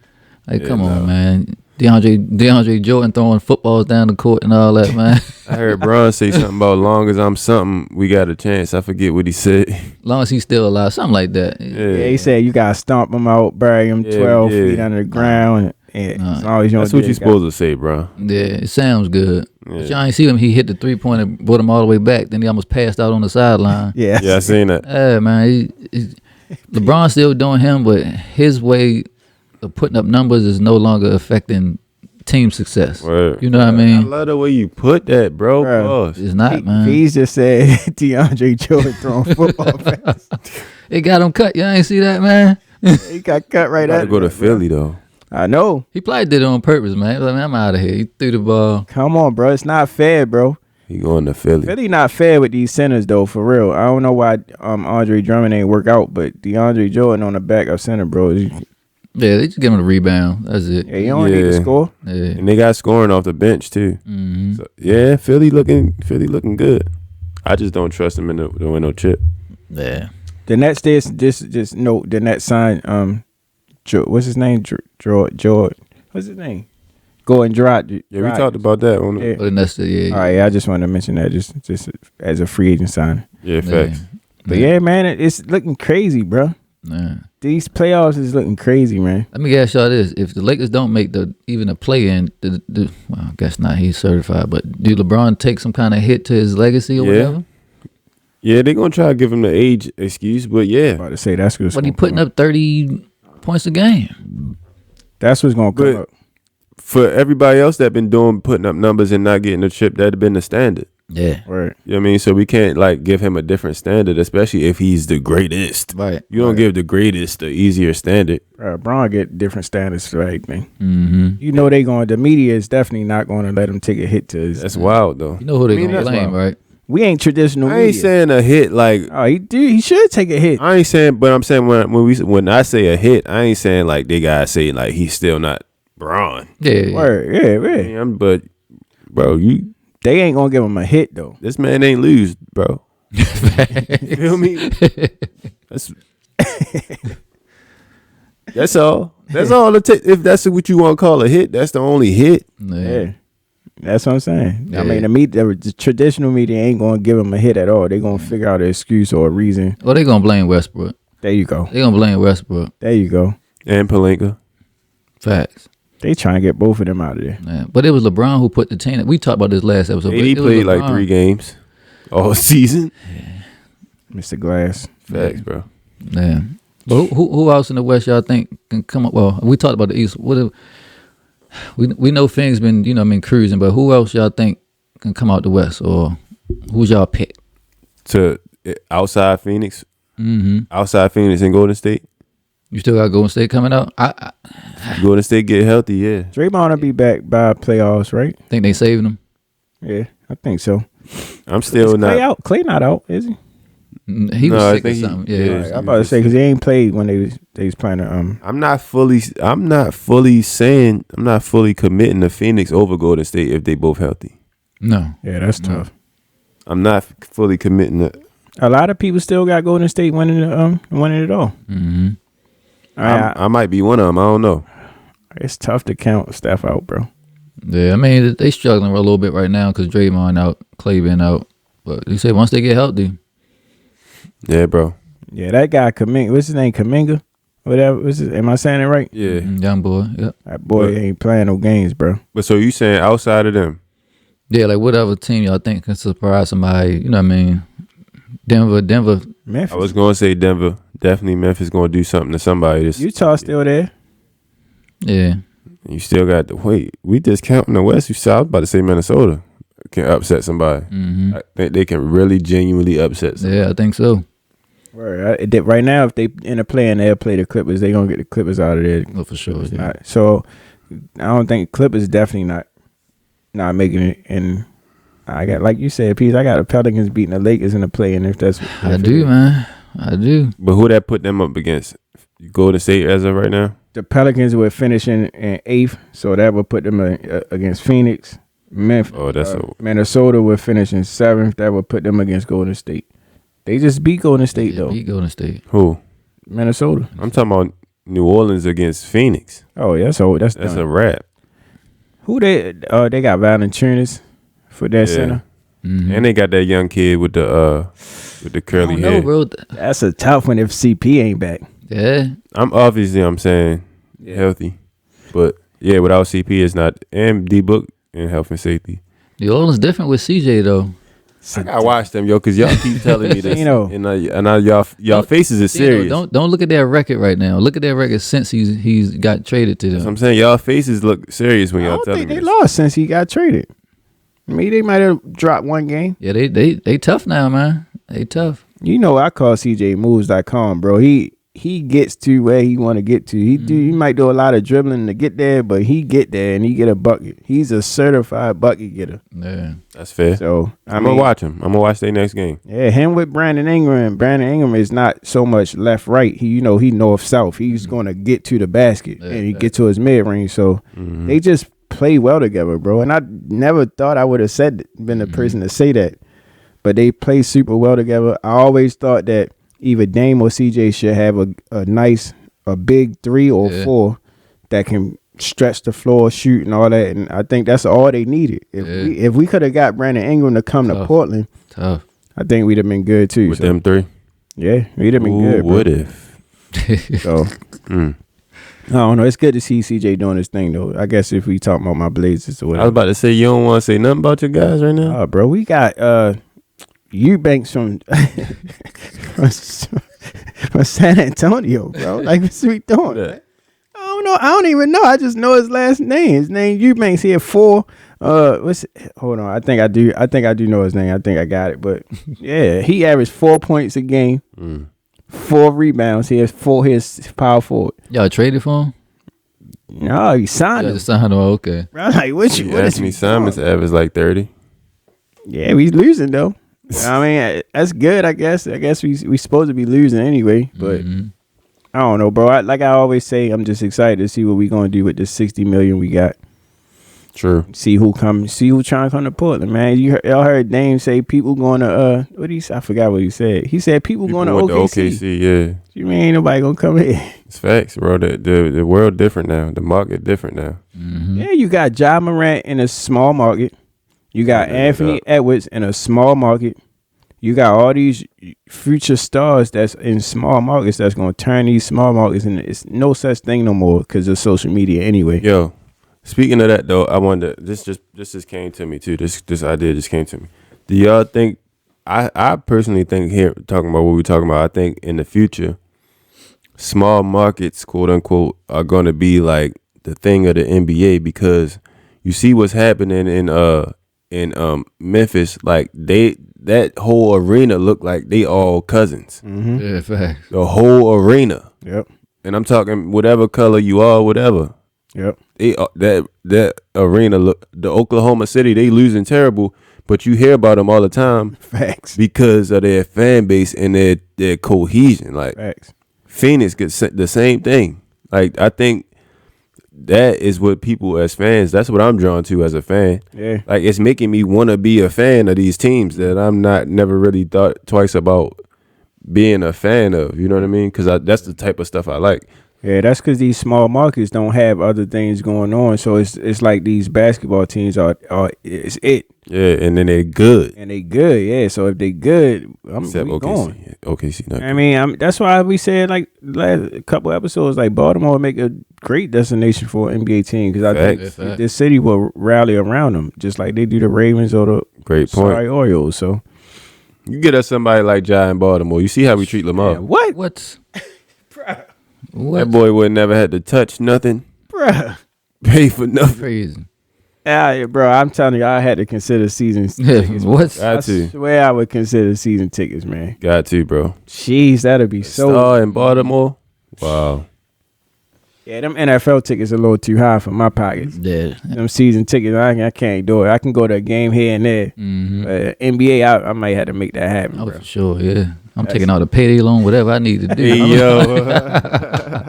Like, come on, man. DeAndre Jordan throwing footballs down the court and all that, man. I heard Bron say something about long as I'm something, we got a chance. I forget what he said. Long as he's still alive, something like that. Yeah, he said you gotta stomp him out, bury him 12 feet under the ground. And as long as you That's don't what do you're it, supposed to say, bro. Yeah, it sounds good. Yeah. But y'all ain't see him. He hit the 3-pointer, brought him all the way back. Then he almost passed out on the sideline. Yeah, Yeah, I seen that. Yeah, man. LeBron still doing him, but his way of putting up numbers is no longer affecting team success. Word. You know what I I mean? love the way you put that, bro. Bruh. Boss. It's not, man. He's just said DeAndre Jordan throwing football passes. It got him cut. Y'all ain't see that, man? He got cut right Got at to go to it. Philly though. I know. He probably did it on purpose, man. He was like, man, I'm out of here. He threw the ball. Come on, bro. It's not fair, bro. He going to Philly. Philly not fair with these centers though, for real. I don't know why Andre Drummond ain't work out, but DeAndre Jordan on the back of center, bro. Yeah, they just give him a rebound. That's it. Yeah, you don't need to Yeah. score. Yeah. And they got scoring off the bench too. Mm-hmm. So, yeah, Philly looking good. I just don't trust him to win no chip. Yeah. The Nets just note the Nets signed what's his name? George. What's his name? Gordon Dragic. Yeah, we talked about that one. Yeah. But that's the, yeah. All right, I just wanted to mention that just as a free agent signing. Yeah, facts. But yeah, man, it's looking crazy, bro. Yeah. These playoffs is looking crazy, man. Let me ask y'all this: if the Lakers don't make even a play-in, well, I guess not. He's certified, but do LeBron take some kind of hit to his legacy or Yeah. whatever? Yeah, they're gonna try to give him the age excuse, but yeah. About to say that's what's But he gonna putting come up 30 points a game. That's what's gonna come But- up. For everybody else that been putting up numbers and not getting a chip, that'd have been the standard. Yeah. Right. You know what I mean? So we can't like give him a different standard, especially if he's the greatest. Right. You don't give the greatest the easier standard. Braun get different standards for everything. Mm-hmm. You know the media is definitely not going to let him take a hit to his. That's wild though. You know who they I mean, gonna that's blame, wild. right? We ain't traditional I media. ain't saying a hit like Oh, he should take a hit. I ain't saying, but I'm saying when I say a hit, I ain't saying like they gotta say like he's still not Braun. Yeah. Word, yeah. But bro, They ain't gonna give him a hit though. this man ain't lose, bro. You feel me? That's all. That's all it takes. If that's what you want to call a hit, that's the only hit. Yeah. That's what I'm saying. Yeah. I mean, the traditional media ain't gonna give him a hit at all. They gonna figure out an excuse or a reason. Well, they gonna blame Westbrook. There you go. They gonna blame Westbrook. There you go. And Pelinka. Facts. They trying to get both of them out of there. Yeah. But it was LeBron who put the team. We talked about this last episode. but AD it was played like LeBron. 3 games all season. Mr. Glass. Facts, bro. Yeah. But who else in the West y'all think can come up? Well, we talked about the East. We know Finn's been cruising, but who else y'all think can come out the West, or who's y'all pick? To outside Phoenix, Mm-hmm. outside Phoenix and Golden State. You still got Golden State coming out. I Golden State get healthy, yeah. Draymond will be back by playoffs, right? think they saving him. Yeah, I think so. I'm still Is Clay not. out? Clay not out, is he? He was No, I sick or think he- something. yeah. Yeah. Right, I'm about to say because he ain't played when they was playing. I'm not fully committing to Phoenix over Golden State if they both healthy. No. Yeah, that's tough. I'm not fully committing to. A lot of people still got Golden State winning it all. Mm-hmm. I might be one of them. I don't know. It's tough to count Steph out, bro. Yeah, I mean they struggling a little bit right now because Draymond out, Clay been out. But you say once they get healthy, Yeah, bro. Yeah, that guy Kuminga. What's his name? Kuminga. Whatever. Am I saying it right? Yeah. young boy. Yep. That boy But- ain't playing no games, bro. But so you saying outside of them? Yeah, like whatever team y'all think can surprise somebody. You know what I mean? Denver. Memphis. I was going to say Denver. Definitely Memphis going to do something to somebody. Utah still there. Yeah. You still got the wait. We just counting the West. I was about to say Minnesota can upset somebody. Mm-hmm. I think they can really genuinely upset somebody. Yeah, I think so. Right now, if they end up playing, they'll play the Clippers. They gonna get the Clippers out of there. Oh, for sure. It's Yeah. not- so I don't think Clippers definitely not making it. And I got, like you said, Peace. I got the Pelicans beating the Lakers in the play, and if that's I do, man. I do. But who that put them up against? Golden State as of right now? The Pelicans were finishing in 8th, so that would put them against Phoenix. Oh, that's Minnesota were finishing 7th. That would put them against Golden State. They just beat Golden State, Yeah, though. beat Golden State. who? Minnesota. I'm talking about New Orleans against Phoenix. Oh, yeah, so that's That's done. a wrap. Who they got Valanciunas for that Yeah. center. Mhm. And they got that young kid with the I curly don't hair. know, bro. That's a tough one if CP ain't back. Yeah. I'm saying healthy, but yeah, without CP it's not. And D Book and health and safety. New Orleans different with CJ though. I gotta watch them, yo, cause y'all keep telling me this, You know. and y'all faces is You know, serious. don't look at their record right now. Look at their record since he's got traded to That's what them. I'm saying, y'all faces look serious when I y'all don't telling think me they this. lost since he got traded. I mean, they might have dropped one game. Yeah, they tough now, man. They tough. You know, I call CJMoves.com, bro. He gets to where he want to get to. He might do a lot of dribbling to get there, but he get there and he get a bucket. He's a certified bucket getter. Yeah. That's fair. So I'm gonna watch him. I'm gonna watch their next game. Yeah, him with Brandon Ingram. Brandon Ingram is not so much left right. He north south. He's going to get to the basket and he get to his mid range. So they just play well together, bro. And I never thought I would have been the person to say that, but they play super well together. I always thought that either Dame or CJ should have a big 3 or 4 that can stretch the floor, shoot, and all that. And I think that's all they needed. If we could have got Brandon Ingram to come to Portland, Tough. I think we'd have been good too. With So, them three. yeah, we'd have been good. Bro. What if? So I don't know. It's good to see CJ doing his thing though. I guess if we talk about my Blazers or I was whatever. about to say you don't want to say nothing about your guys right now. Bro, we got Eubanks from from San Antonio, bro. Like, what's we doing? Yeah. Man? I don't know. I don't even know. I just know his last name. His name Eubanks. He had 4. Hold on. I think I do know his name. I think I got it. But yeah, he averaged 4 points a game, 4 rebounds. He has 4 his power forward. Y'all traded for him? No, he signed Y'all him. just signed him. Okay. Bro, like, what is Anthony he Simons doing? averaged like 30. Yeah, we losing though. I mean, that's good. I guess we supposed to be losing anyway, but I don't know, bro. Like I always say, I'm just excited to see what we gonna do with the $60 million we got. True. See who trying to come to Portland, man. Y'all heard Dame say people going to I forgot what he said. He said people going to went OKC. Yeah. You mean ain't nobody gonna come here? It's facts, bro. The world different now. The market different now. Yeah, you got Ja Morant in a small market. You got Anthony Edwards in a small market. You got all these future stars that's in small markets that's going to turn these small markets into it's no such thing no more because of social media anyway. Yo, speaking of that though, I wonder. This just came to me too. This idea just came to me. Do y'all think? I personally think here talking about what we're talking about. I think in the future, small markets, quote unquote, are going to be like the thing of the NBA because you see what's happening in Memphis. Like that whole arena looked like they all cousins. Yeah, facts. The whole arena. Yep. And I'm talking whatever color you are, whatever. Yep. They that arena look. The Oklahoma City, they losing terrible, but you hear about them all the time Facts. because of their fan base and their cohesion. Like Facts. Phoenix gets the same thing. Like I think that is what people as fans. That's what I'm drawn to as a fan. Yeah. Like it's making me want to be a fan of these teams that I'm never really thought twice about being a fan of. You know what I mean? Because that's the type of stuff I like. Yeah, that's because these small markets don't have other things going on. So it's like these basketball teams are it's it. Yeah, and then they're good. And they good, yeah. So if they good, Except we OKC. going. OKC not I mean, that's why we said like last couple episodes, like Baltimore would make a great destination for an NBA team because I Facts. think this city will rally around them, just like they do the Ravens or the Great point. Orioles. So You get us somebody like Ja in Baltimore. You see how we treat Lamar. yeah, what, What? That boy would never had to touch nothing, bruh? pay for nothing. Crazy. Yeah, bro, I'm telling you, I had to consider season tickets. What? I Got to. swear I would consider season tickets, man. Got to, bro. Jeez, that'd be so. Star in Baltimore. Wow. Yeah, them NFL tickets a little too high for my pockets. Yeah. Them season tickets, I can't do it. I can go to a game here and there. NBA, I might have to make that happen, Oh, bro. for sure, yeah. I'm taking out a payday loan, whatever I need to do. Hey, yo.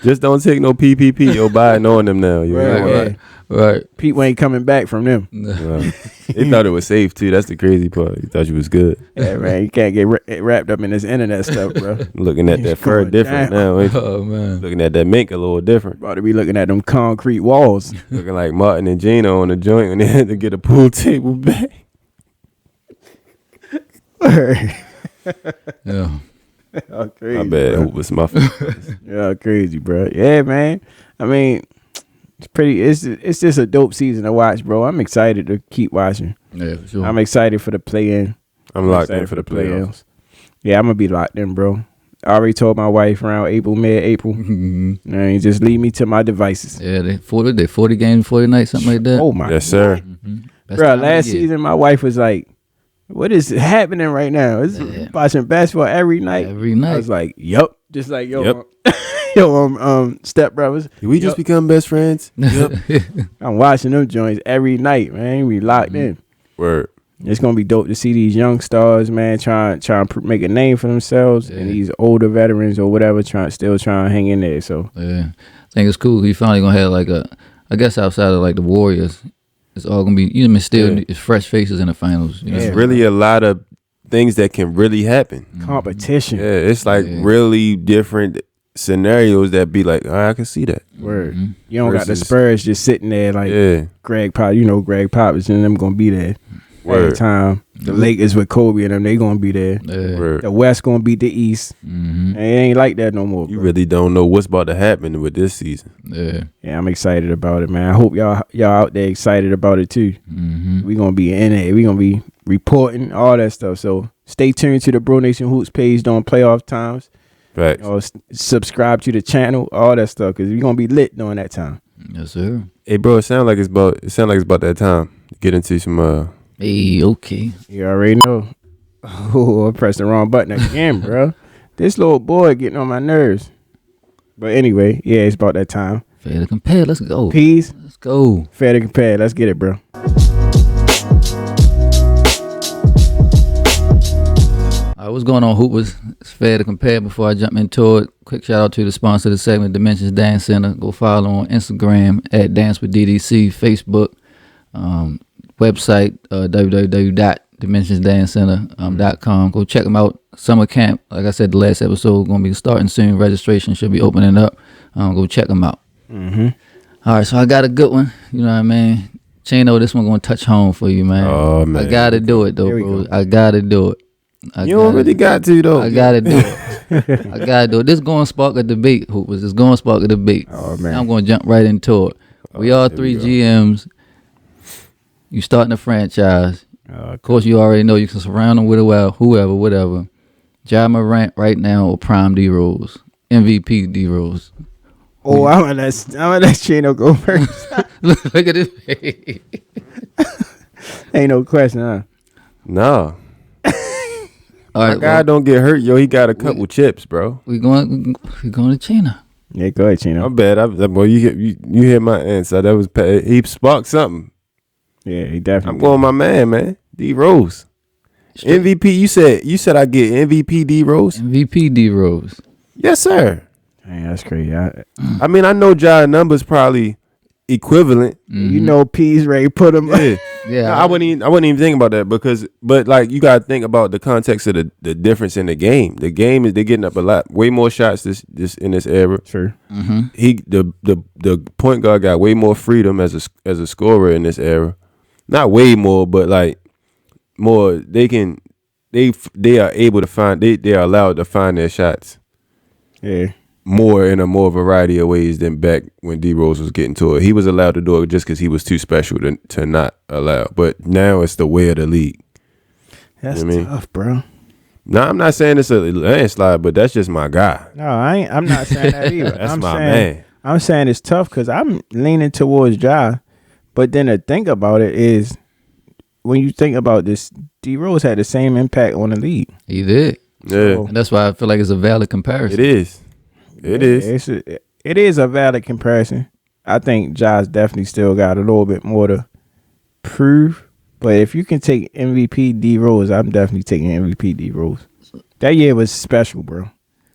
Just don't take no PPP. Yo, buy it knowing them now. Yo. Right. Right. Pete ain't coming back from them. Well, they thought it was safe too. That's the crazy part. They thought you was good. Yeah, man, you can't get wrapped up in this internet stuff, bro. Looking at that fur going different down. now. Ain't you? Oh, man. Looking at that mink a little different. About to be looking at them concrete walls. Looking like Martin and Gino on the joint when they had to get a pool table back. Yeah. Oh, crazy, My bad. bro. Hoop was my fault. Yeah, crazy, bro. Yeah, man. I mean, it's just a dope season to watch, bro. I'm excited to keep watching. Yeah, for sure. I'm excited for the play-in. I'm locked in excited for the playoffs. Yeah, I'm gonna be locked in, bro. I already told my wife around mid-April. And just leave me to my devices. Yeah, they 40 games, 40 nights, something like that. Oh my Yes, sir. Best bro, time of the last year. season my wife was like, "What is happening right now? Is watching basketball every night?" Every night. I was like, "Yup." Just like yo, Yep. step brothers. Did we just become best friends? Yep. I'm watching them joints every night, man. We locked in. Word. It's gonna be dope to see these young stars, man, trying to make a name for themselves, and these older veterans or whatever still trying to hang in there. So Yeah, I think it's cool. We finally gonna have like I guess outside of like the Warriors, it's all gonna be still it's fresh faces in the finals. You know? There's really a lot of things that can really happen. competition, Yeah, it's like really different scenarios that be like, I can see that. word. You don't got the Versus- Spurs just sitting there like Yeah. Greg Pop. You know Greg Popovich and them gonna be there every Word. time. The Lakers with Kobe and them, they gonna be there. Yeah. Word. The West gonna beat the East. And it ain't like that no more. You bro. really don't know what's about to happen with this season. Yeah. Yeah, I'm excited about it, man. I hope y'all out there excited about it too. We gonna be in it. We gonna be reporting all that stuff. So stay tuned to the Bro Nation Hoops page during playoff times. Facts. Or subscribe to the channel, all that stuff, because we gonna be lit during that time. Yes, sir. Hey, bro, it sound like it's about that time. Get into some Hey, okay. You already know. Oh, I pressed the wrong button again, bro. This little boy getting on my nerves. But anyway, yeah, it's about that time. Fair to compare. Let's go. Peace. Let's go. Fair to compare. Let's get it, bro. All right, what's going on, Hoopers? It's fair to compare. Before I jump into it, quick shout out to the sponsor of the segment, Dimensions Dance Center. Go follow on Instagram at Dance with DDC, Facebook, website www.dimensionsdancecenter.com. Go check them out. Summer camp, like I said, the last episode, going to be starting soon. Registration should be opening up. Go check them out. All right, so I got a good one. You know what I mean? Chino, this one going to touch home for you, man. Oh, man. I got to do it, though, Here we bro. go. I got to do it. You don't really got to, though. I gotta do it. I gotta do it. This going to spark a debate, Hoopers. It's going to spark a debate. Oh, man. I'm going to jump right into it. We all here three we go. GMs. You starting a franchise. Of course, you already know you can surround them with whoever, whatever. Ja Morant right now or Prime D Rose, MVP D Rose. Oh, I'm gonna let Chino go first. Look at this. face. Ain't no question, huh? Nah. All My right, guy don't get hurt, yo. He got a couple chips, bro. we going to China. Yeah, go ahead, Chino. I'm bad. Boy, you hear my answer. That was he sparked something. Yeah, he definitely. I'm going my man. D Rose. MVP. You said I get MVP D Rose? MVP D Rose. Yes, sir. Man, that's crazy. I mean, I know Ja numbers probably equivalent. You know, P's ready put him. Yeah. Yeah, I wouldn't even think about that but like you gotta think about the context of the difference in the game. The game is they're getting up a lot, way more shots this in this era. Sure. The point guard got way more freedom as a scorer in this era. Not way more, but like more. They are able to find. They are allowed to find their shots Yeah. more in a more variety of ways than back when D Rose was getting to it. He was allowed to do it just because he was too special to not allow. But now it's the way of the league. That's You know what I mean? tough, bro. No, I'm not saying it's a landslide, but that's just my guy. No, I'm not saying that either. That's I'm my saying, man. I'm saying it's tough because I'm leaning towards Ja. But then the thing about it is, when you think about this, D Rose had the same impact on the league. he did. Yeah, And that's why I feel like it's a valid comparison. it is. It is. It's it is a valid comparison. I think Josh definitely still got a little bit more to prove. But if you can take MVP D Rose, I'm definitely taking MVP D Rose. That year was special, bro.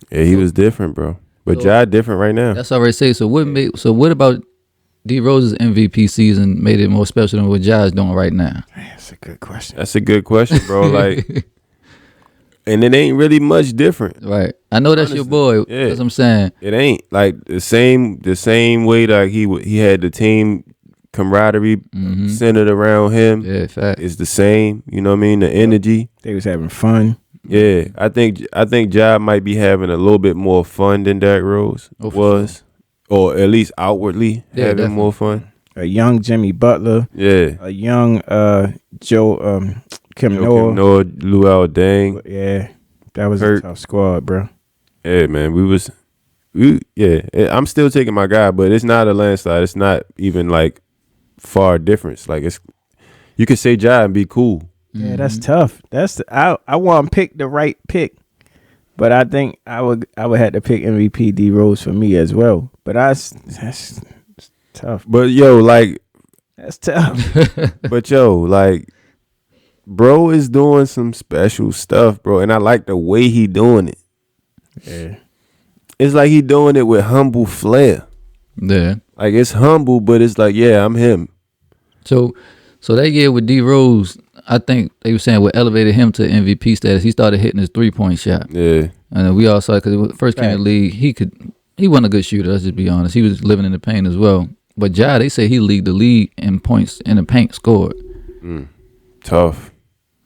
Yeah, he was different, bro. But So- Ja different right now. That's already say. So what about D Rose's MVP season made it more special than what Ja is doing right now? That's a good question. That's a good question, bro. Like, and it ain't really much different. Right. I know that's your Honestly, boy. yeah. That's what I'm saying. It ain't like the same way like he had the team camaraderie centered around him. Yeah, fact. It's the same. You know what I mean? The energy. They was having fun. Yeah, I think Ja might be having a little bit more fun than Derrick Rose Oh, for was, or at least outwardly Yeah, having definitely. more fun. A young Jimmy Butler, Yeah, a young Joe Kim Joakim Noah. Noah, Luau Deng. Yeah, that was Hurt. a tough squad, bro. Yeah, man, I'm still taking my guy, but it's not a landslide. It's not even like far difference. Like you could say Ja and be cool. Yeah, that's tough. I want to pick the right pick, but I think I would have to pick MVP D Rose for me as well. But that's tough. But yo, like, That's tough. but yo, like, bro is doing some special stuff, bro, and I like the way he doing it. Yeah. It's like he doing it with humble flair. Yeah. Like it's humble, but it's like, yeah, I'm him. So that year with D Rose, I think they were saying what elevated him to MVP status. He started hitting his 3-point shot, Yeah, and we all saw it because when he first came in the league, he wasn't a good shooter. Let's just be honest. He was living in the paint as well. But Ja, they say he lead the league in points in the paint scored. tough.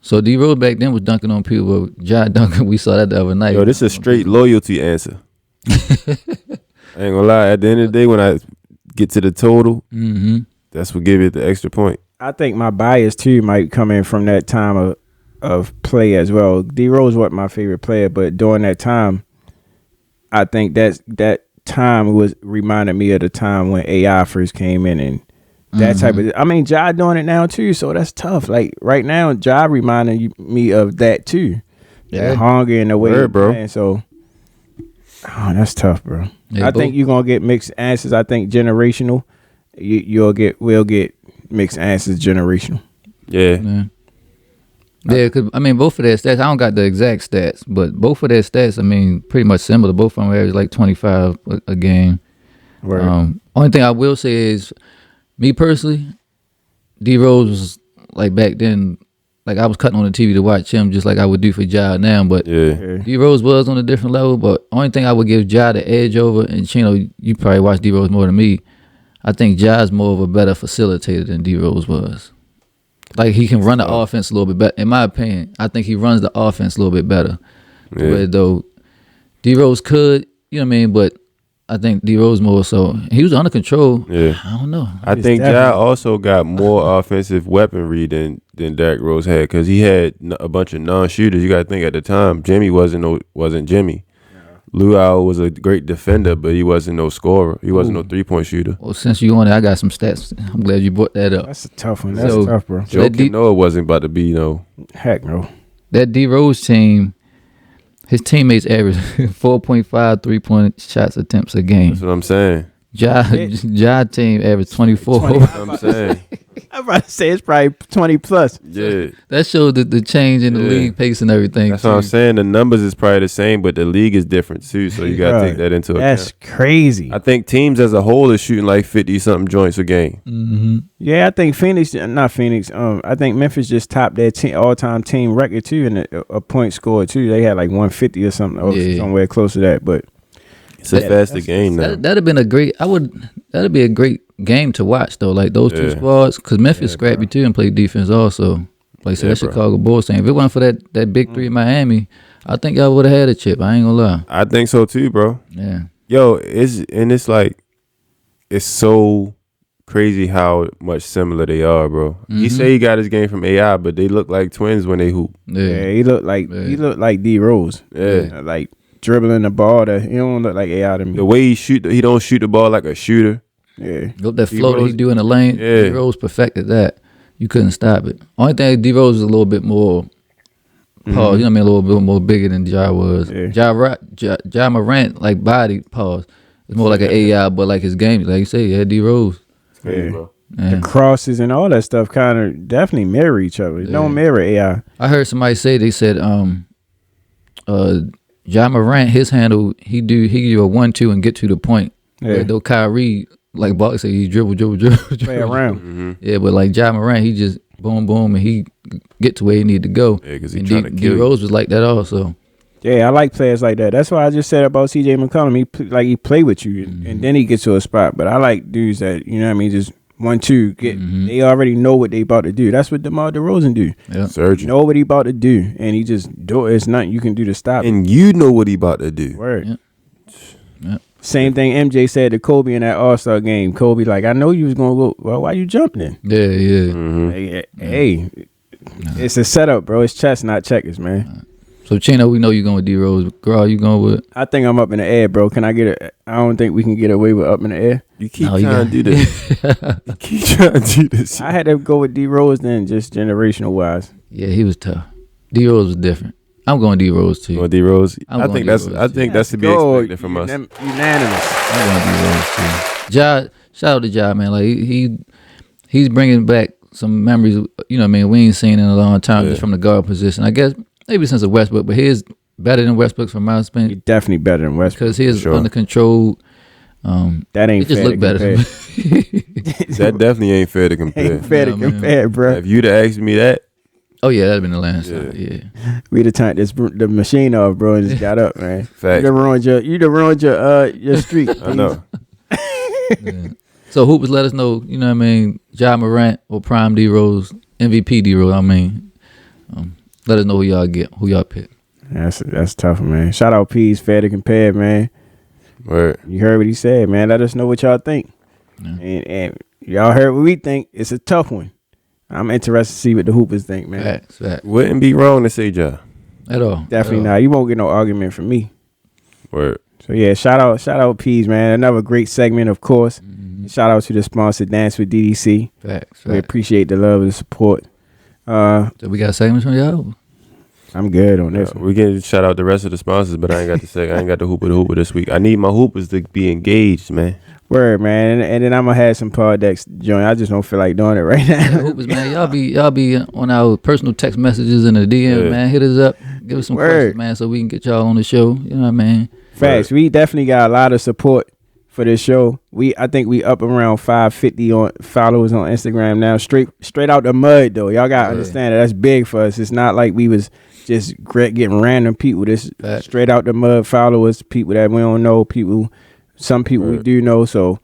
So D Rose back then was dunking on people. But Ja dunking, we saw that the other night. Yo, this is a straight loyalty answer. I ain't gonna lie. At the end of the day, when I get to the total, that's what give it the extra point. I think my bias too might come in from that time of play as well. D Rose wasn't my favorite player, but during that time, I think that time was reminded me of the time when AI first came in and that type of. I mean, Ja doing it now too, so that's tough. Like right now, Ja reminding me of that too. Yeah. That hunger and the way, Word, bro. man. So, that's tough, bro. Yeah, I think you're gonna get mixed answers. I think generational. We'll get mixed answers generational. Yeah, Yeah, cause I mean both of their stats. I don't got the exact stats, but both of their stats, I mean, pretty much similar. Both of them average like 25 a game. Only thing I will say is, me personally, D Rose was like back then, like I was cutting on the TV to watch him, just like I would do for Ja now. But yeah. D Rose was on a different level. But only thing I would give Ja the edge over, and Chino, you probably watch D Rose more than me. I think Ja's more of a better facilitator than D Rose was. Like he can run the offense a little bit better. In my opinion, I think he runs the offense a little bit better. Yeah. Where though D Rose could, you know what I mean, but I think D Rose more so. He was under control. Yeah. I don't know. I think Ja also got more offensive weaponry than Derrick Rose had because he had a bunch of non-shooters. You got to think at the time, Jimmy wasn't Jimmy. Luau was a great defender, but he wasn't no scorer. He wasn't no 3-point shooter. Well, since you on it, I got some stats. I'm glad you brought that up. That's a tough one. That's So- tough, bro. So that Joakim Noah wasn't about to be Heck no. That D Rose team, his teammates average 4.5 3-point shots attempts a game. That's what I'm saying. Ja team averaged 24. That's what I'm saying. I'm about to say it's probably 20 plus. Yeah. That showed the change in the Yeah. league pace and everything. That's what I'm too. saying. The numbers is probably the same, but the league is different too. So you got to Bruh, take that into That's account. crazy. I think teams as a whole is shooting like 50-something joints a game. Yeah, I think I think Memphis just topped their all-time team record too in a point score too. They had like 150 or something, or Yeah. somewhere close to that. But It's a faster game now. That'd be a great game to watch though. Like those two Yeah. squads, because Memphis scrappy too and played defense also. Like so Yeah, that bro. Chicago Bulls team. If it wasn't for that big three in Miami, I think y'all would have had a chip. I ain't gonna lie. I think so too, bro. Yeah. Yo, it's like it's so crazy how much similar they are, bro. He say he got his game from AI, but they look like twins when they hoop. yeah, he looked like D Rose. Yeah. Like dribbling the ball. He don't look like AI to me. The way he don't shoot the ball like a shooter. Yeah, Look, that D floater he Rose- do in the lane, Yeah. D Rose perfected that. You couldn't stop it. Only thing D Rose is a little bit more pause, you know what I mean, a little bit more bigger than Ja was. Yeah. Ja Morant, like body, pause. It's more like an AI, but like his game, like you say, he had D Rose. It's crazy, Yeah. bro. The crosses and all that stuff kind of definitely mirror each other. It don't mirror AI. I heard somebody say they said Ja Morant, his handle, he give you a 1-2 and get to the point. Yeah. Though Kyrie, like Barkley said, he dribble. Play around. Mm-hmm. Yeah, but like Ja Morant, he just boom and he get to where he need to go. Yeah, because he And trying to D kill you. Rose was like that also. Yeah, I like players like that. That's why I just said about CJ McCollum. He play with you and then he gets to a spot. But I like dudes that, you know what I mean, just 1-2 get. They already know what they about to do. That's what DeMar DeRozan do. Yeah. Surgeon. Know what he about to do, and he just do it. It's nothing you can do to stop it. And you know what he about to do. Word. Yeah. Same thing MJ said to Kobe in that All-Star game. Kobe like, I know you was gonna go. Well, why you jumping in? Yeah. Mm-hmm. Hey, it's a setup, bro. It's chess, not checkers, man. So Chino, we know you going with D Rose. Girl, you going with? I think I'm up in the air, bro. Can I get it? I don't think we can get away with up in the air. You keep No, you trying got- to do this. You keep trying to do this. I had to go with D Rose then, just generational wise. Yeah, he was tough. D Rose was different. I'm going D Rose too. Going D Rose. I'm I going think D that's. Rose, I think that's to be Go, expected from us. Unanimous. I'm going D Rose too. Ja, shout out to Ja, man. Like he's bringing back some memories. You know, what I mean, we ain't seen in a long time Yeah. just from the guard position. I guess maybe since the Westbrook, but his better than Westbrook from my He opinion definitely better than Westbrook. because his sure. under control. That ain't It just fair look to better. compare. That definitely ain't fair to compare. Ain't fair to Yeah, man. compare, bro. If you'd have asked me that, Oh yeah, that'd been the last Yeah. time. Yeah. We'd have turned the machine off, bro, and just got up, man. Facts. You'd have ruined your streak. I know. So Hoopers, let us know. You know what I mean? Ja Morant or Prime D Rose, MVP D Rose. I mean, let us know who y'all get, who y'all pick. That's tough, man. Shout out Peas, fair to compare, man. Word. You heard what he said, man. Let us know what y'all think. And y'all heard what we think. It's a tough one. I'm interested to see what the Hoopers think, man. Facts. Wouldn't be wrong to say Ja. At all. Definitely At not. You won't get no argument from me. Word. So yeah, shout out Peas, man. Another great segment, of course. Shout out to the sponsor, Dance with DDC. all. Facts. We Facts. appreciate the love and the support. So we got segments from y'all. I'm good on this one. We can shout out the rest of the sponsors, but I ain't got to say. I ain't got the hooper this week. I need my hoopers to be engaged, man. Word, man. And then I'm gonna have some pod decks join. I just don't feel like doing it right now. Hoopers, man. Y'all be on our personal text messages in the DM, Yeah. man. Hit us up. Give us some Word. questions, man, so we can get y'all on the show. You know what I mean? Facts. We definitely got a lot of support for this show. I think we up around 550 on followers on Instagram now. Straight out the mud though. Y'all gotta understand that that's big for us. It's not like we was just getting random people. This Facts. straight out the mud followers, people that we don't know, some people we do know. So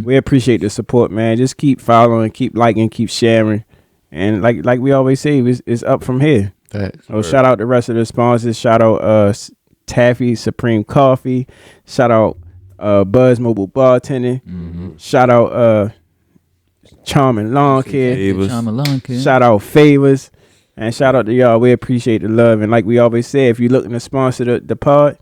we appreciate the support, man. Just keep following, keep liking, keep sharing, and like we always say, it's up from here. Facts. So shout out the rest of the sponsors. Shout out Taffy Supreme Coffee. Shout out Buzz Mobile Bartending. Shout out Charming Lawn Care. Favors. Charming Lawn Care. Shout out Favors. And shout out to y'all. We appreciate the love. And like we always say, if you're looking to sponsor the pod,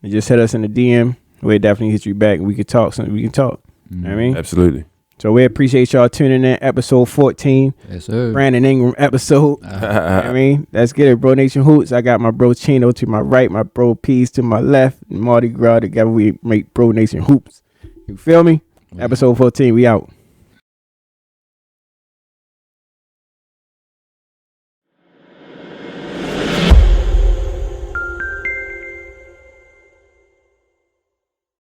you just hit us in the DM. We'll definitely hit you back and we can talk something. We can talk. You know what I mean? Absolutely. So we appreciate y'all tuning in. Episode 14. Yes, sir. Brandon Ingram episode. You know what I mean? Let's get it, Bro Nation Hoots. I got my bro Chino to my right, my bro Peace to my left, and Mardi Gras together. We make Bro Nation Hoops. You feel me? Episode 14, we out.